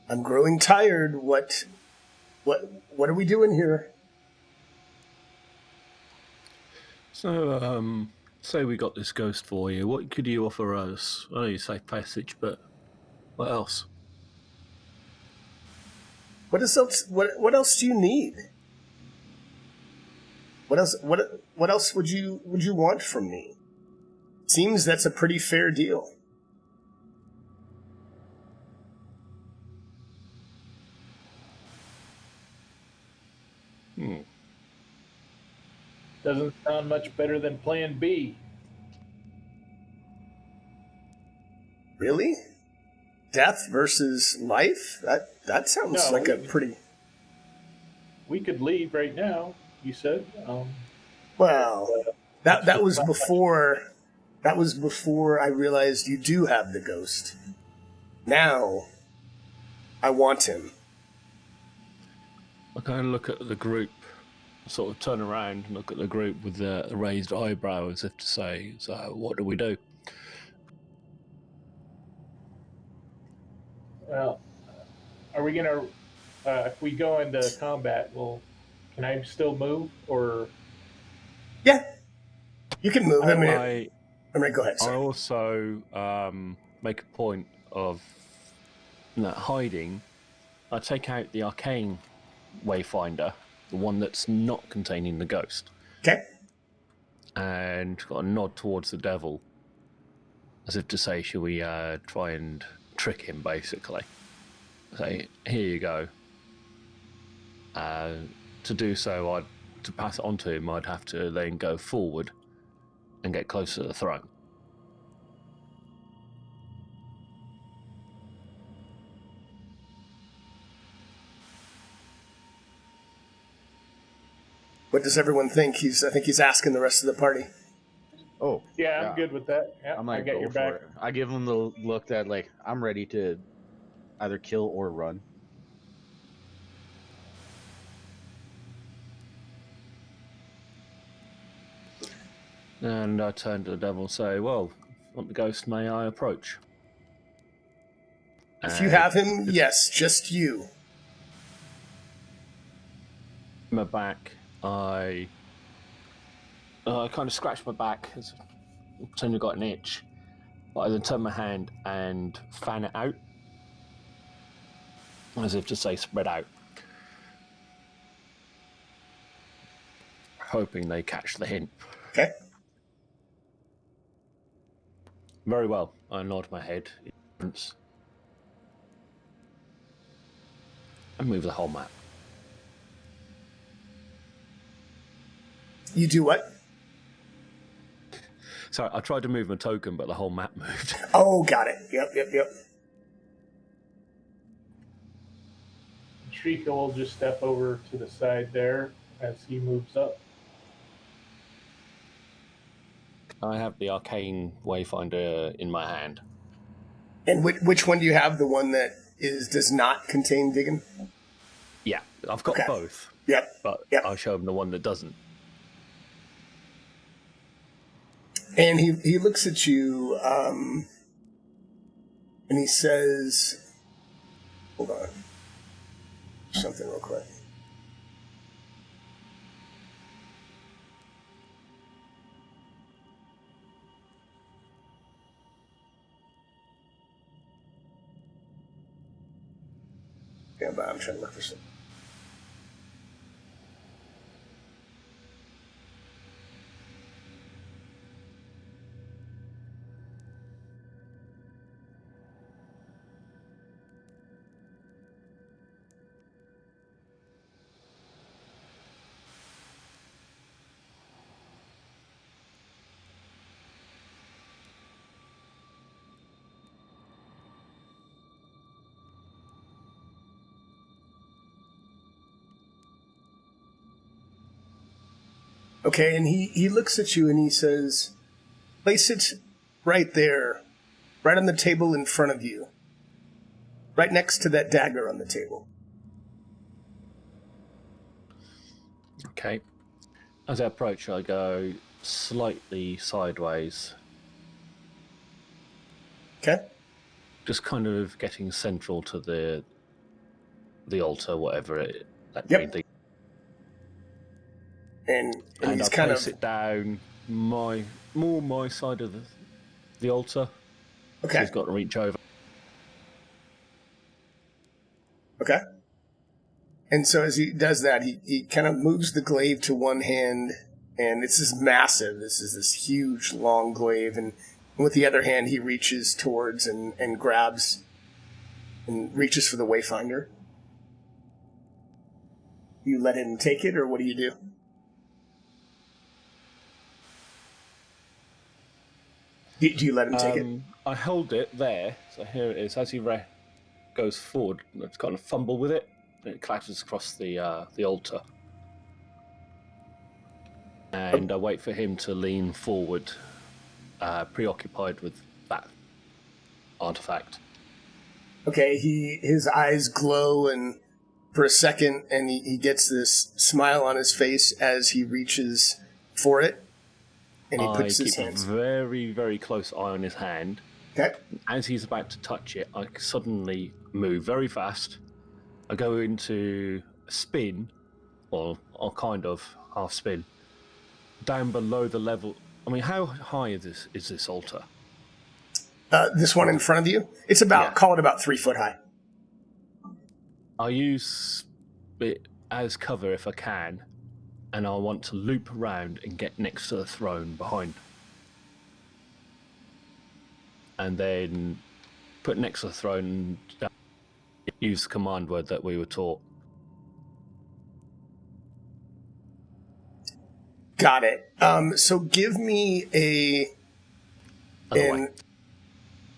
I'm growing tired. What are we doing here? So, say we got this ghost for you. What could you offer us? I know you say passage, but what else? What else do you need? What else would you want from me? Seems that's a pretty fair deal. Doesn't sound much better than Plan B. Really? Death versus life? That sounds like a pretty... We could leave right now, you said. Well, that was before... That was before I realized you do have the ghost. Now, I want him. I kind of look at the group, sort of turn around and look at the group with the raised eyebrow as if to say, so what do we do? Well, are we going to... if we go into combat, can I still move, or... Yeah, you can move. I mean, go ahead. I Sorry. also make a point of hiding. I take out the Arcane Wayfinder, the one that's not containing the ghost. Okay. And got a nod towards the devil, as if to say, shall we try and trick him, basically. Say, here you go. To do so, to pass it on to him, I'd have to then go forward and get closer to the throne. What does everyone think? I think he's asking the rest of the party. Oh, yeah, I'm good with that. Yeah, I got your back. It. I give him the look that, I'm ready to either kill or run. And I turn to the devil and say, well, want the ghost, may I approach? If you have him, yes, just you. My back, I kind of scratch my back, pretend I've got an itch, but I then turn my hand and fan it out, as if to say spread out, hoping they catch the hint. Okay. Very well. I nod my head and move the whole map. You do what? Sorry, I tried to move my token, but the whole map moved. Oh, got it. Yep. Shrika will just step over to the side there as he moves up. I have the Arcane Wayfinder in my hand. And which one do you have? The one that does not contain digging? Yeah, I've got both. Yep. But I'll show him the one that doesn't. And he looks at you. And he says, hold on, something real quick. Yeah, but I'm trying to look for something. Okay, and he looks at you and he says, place it right there, right on the table in front of you, right next to that dagger on the table. Okay. As I approach, I go slightly sideways. Okay? Just kind of getting central to the altar, whatever that Yep. green thing. And And he's I kind place of... it down my side of the altar. Okay. So he's got to reach over. Okay. And so as he does that, he kind of moves the glaive to one hand, and it's this massive, this is this huge, long glaive, and with the other hand, he reaches towards and grabs and reaches for the Wayfinder. You let him take it, or what do you do? Do you let him take it? I hold it there, so here it is. As he goes forward, let's kind of fumble with it, and it clatters across the altar. And I wait for him to lean forward, preoccupied with that artifact. Okay, his eyes glow and for a second, and he gets this smile on his face as he reaches for it, and he puts his hands. I keep a very, very close eye on his hand. Okay. As he's about to touch it, I suddenly move very fast. I go into a spin, or kind of half spin, down below the level. I mean, how high is this altar? This one in front of you? It's about, call it about 3 foot high. I use it as cover if I can, and I want to loop around and get next to the throne behind. And then put next to the throne, use the command word that we were taught. Got it. So give me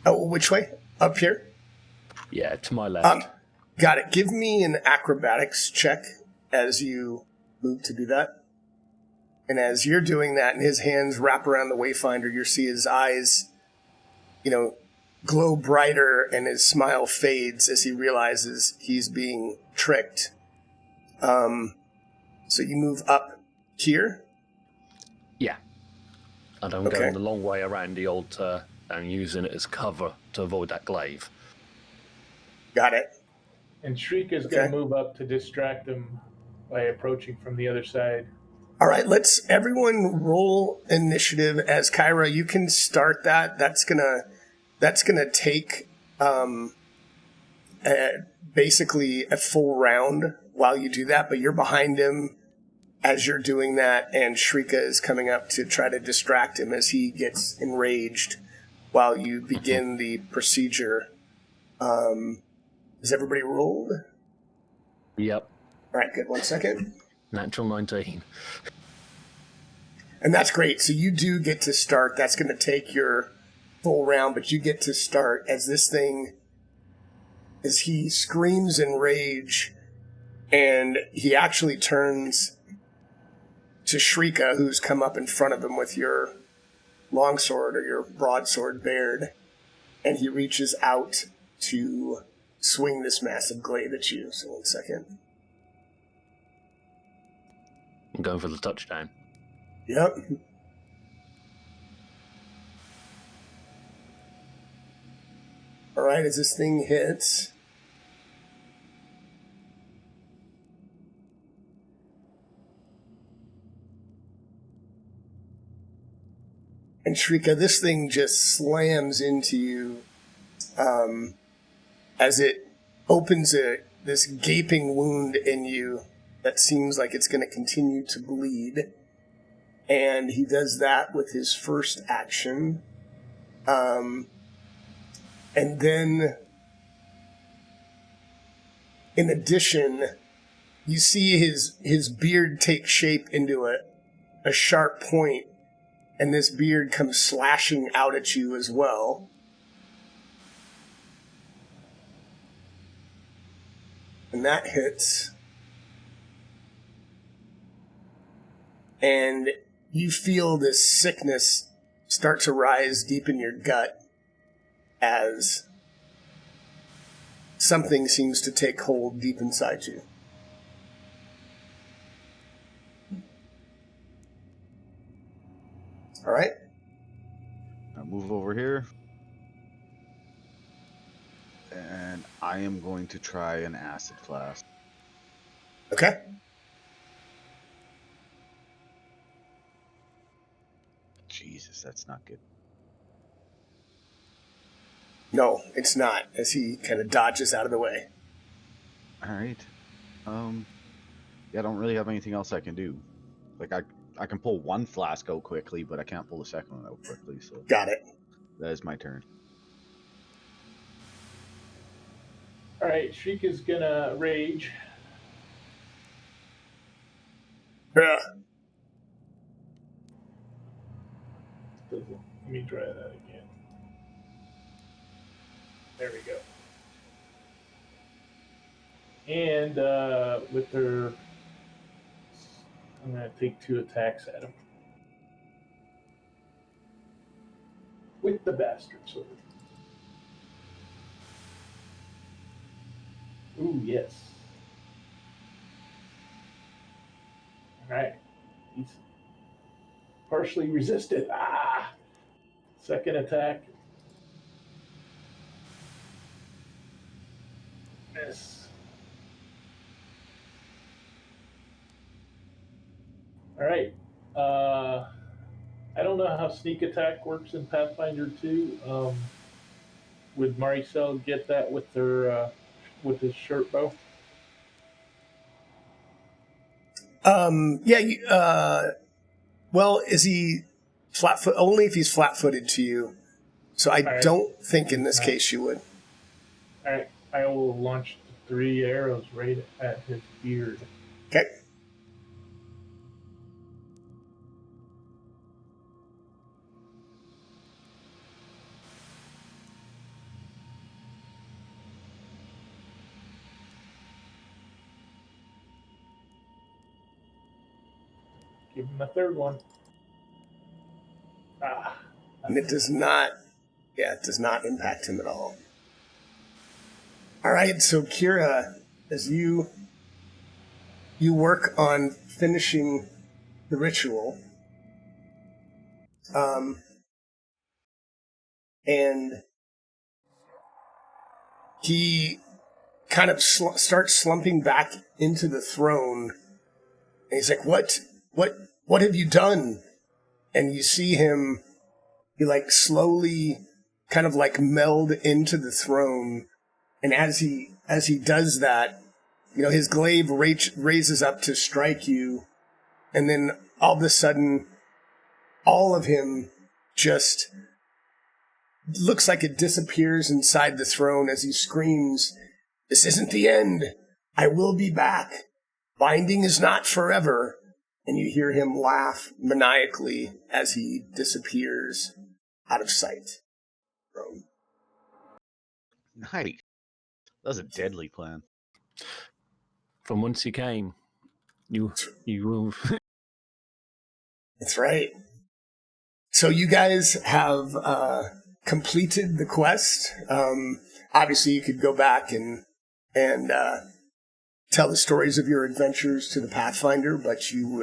which way? Up here? Yeah, to my left. Got it. Give me an acrobatics check as you move to do that. And as you're doing that and his hands wrap around the Wayfinder, you see his eyes, glow brighter and his smile fades as he realizes he's being tricked. So you move up here? Yeah. And I'm going the long way around the altar and using it as cover to avoid that glaive. Got it. And Shriek is going to move up to distract them by approaching from the other side. All right, let's everyone roll initiative. As Kyra, you can start that. That's gonna take basically a full round while you do that. But you're behind him as you're doing that, and Shrika is coming up to try to distract him as he gets enraged while you begin the procedure. Is everybody rolled? Yep. All right, good. 1 second. Natural 19. And that's great. So you do get to start. That's going to take your full round, but you get to start as he screams in rage, and he actually turns to Shrika, who's come up in front of him with your longsword or your broadsword bared, and he reaches out to swing this massive glaive at you. So 1 second. I'm going for the touchdown. Yep. All right, as this thing hits. And Shrika, this thing just slams into you as it opens this gaping wound in you that seems like it's going to continue to bleed. And he does that with his first action. And then, in addition, you see his beard take shape into a sharp point, and this beard comes slashing out at you as well. And that hits. And you feel this sickness start to rise deep in your gut as something seems to take hold deep inside you. All right. I'll move over here. And I am going to try an acid flask. Okay. Jesus, that's not good. No, it's not, as he kind of dodges out of the way. All right. Yeah, I don't really have anything else I can do. Like, I can pull one flask out quickly, but I can't pull the second one out quickly, so... Got it. That is my turn. All right, Shrika's gonna rage. Yeah. Let me try that again. There we go. And with her, I'm gonna take 2 attacks at him. With the bastard sword. Ooh, yes. Alright. He's partially resisted. Ah! Second attack. Miss. Alright. I don't know how sneak attack works in Pathfinder 2. Would Maricel get that with her with his short bow? Yeah, well, is he flat-footed? Only if he's flat-footed to you. So I don't think in this case you would. Alright, I will launch 3 arrows right at his beard. Okay. Give him a third one. And it does not impact him at all. All right, so Kira, as you work on finishing the ritual, and he kind of starts slumping back into the throne, and he's like, what have you done? And you see him, he like slowly kind of like meld into the throne. And as he does that, you know, his glaive raises up to strike you. And then all of a sudden, all of him just looks like it disappears inside the throne as he screams, "This isn't the end. I will be back. Binding is not forever." And you hear him laugh maniacally as he disappears out of sight. Nice. That was a deadly plan. From whence you came, you will. That's right. So you guys have completed the quest. Obviously, you could go back and tell the stories of your adventures to the Pathfinder, but you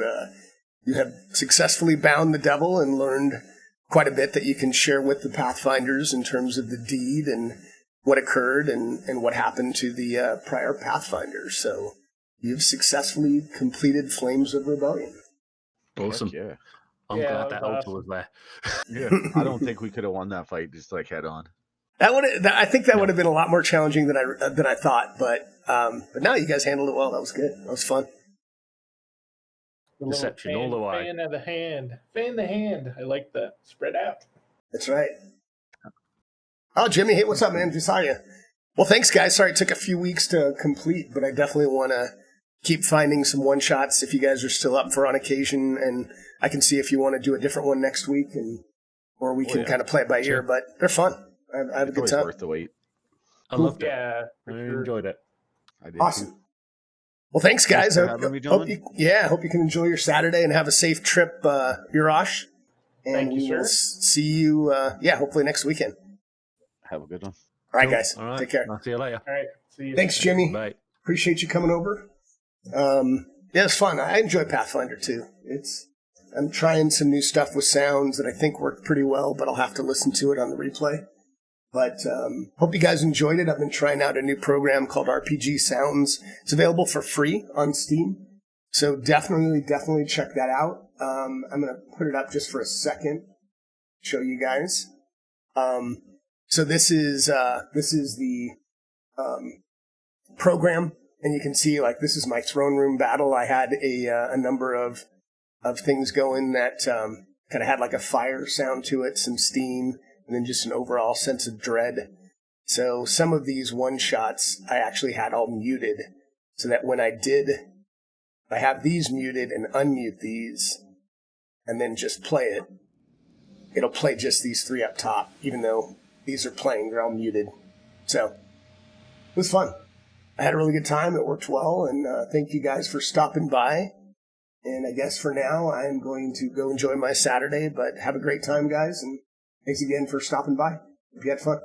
have successfully bound the devil and learned quite a bit that you can share with the Pathfinders in terms of the deed and what occurred and what happened to the prior Pathfinder. So you've successfully completed Flames of Rebellion. Awesome. Heck yeah. I'm Yeah, glad that that was altar awesome. was there. Yeah. I don't think we could have won that fight just like head on. I think that would have been a lot more challenging than I thought. But no, you guys handled it well. That was good. That was fun. The little Deception all the way. Fan of the hand. Fan the hand. I like that. Spread out. That's right. Oh, Jimmy, hey, what's up, man? Just saw you. Well, thanks, guys. Sorry it took a few weeks to complete, but I definitely want to keep finding some one-shots if you guys are still up for on occasion, and I can see if you want to do a different one next week, or we can kind of play it by ear, but they're fun. I have a good time. Worth the wait. I loved it. Yeah, I for sure. enjoyed it. I did Awesome. too. Well, thanks, guys. Thanks for having me, John. Hope you can enjoy your Saturday and have a safe trip, Urash. And Thank you, we will sir. see you, hopefully next weekend. Have a good one. All right, Cool. guys. All right. Take care. I'll see you later. All right. See you. Thanks, Jimmy. Bye. Appreciate you coming over. Yeah, it's fun. I enjoy Pathfinder too. I'm trying some new stuff with sounds that I think worked pretty well, but I'll have to listen to it on the replay. But hope you guys enjoyed it. I've been trying out a new program called RPG Sounds. It's available for free on Steam. So definitely check that out. I'm going to put it up just for a second, show you guys. So this is the program, and you can see this is my throne room battle. I had a number of things going that kind of had like a fire sound to it, some steam, and then just an overall sense of dread. So some of these one-shots I actually had all muted, so that when I have these muted and unmute these, and then just play it, it'll play just these three up top, even though these are playing, they're all muted. So it was fun. I had a really good time. It worked well, and thank you guys for stopping by. And I guess for now, I'm going to go enjoy my Saturday, but have a great time, guys, and thanks again for stopping by. Hope you had fun.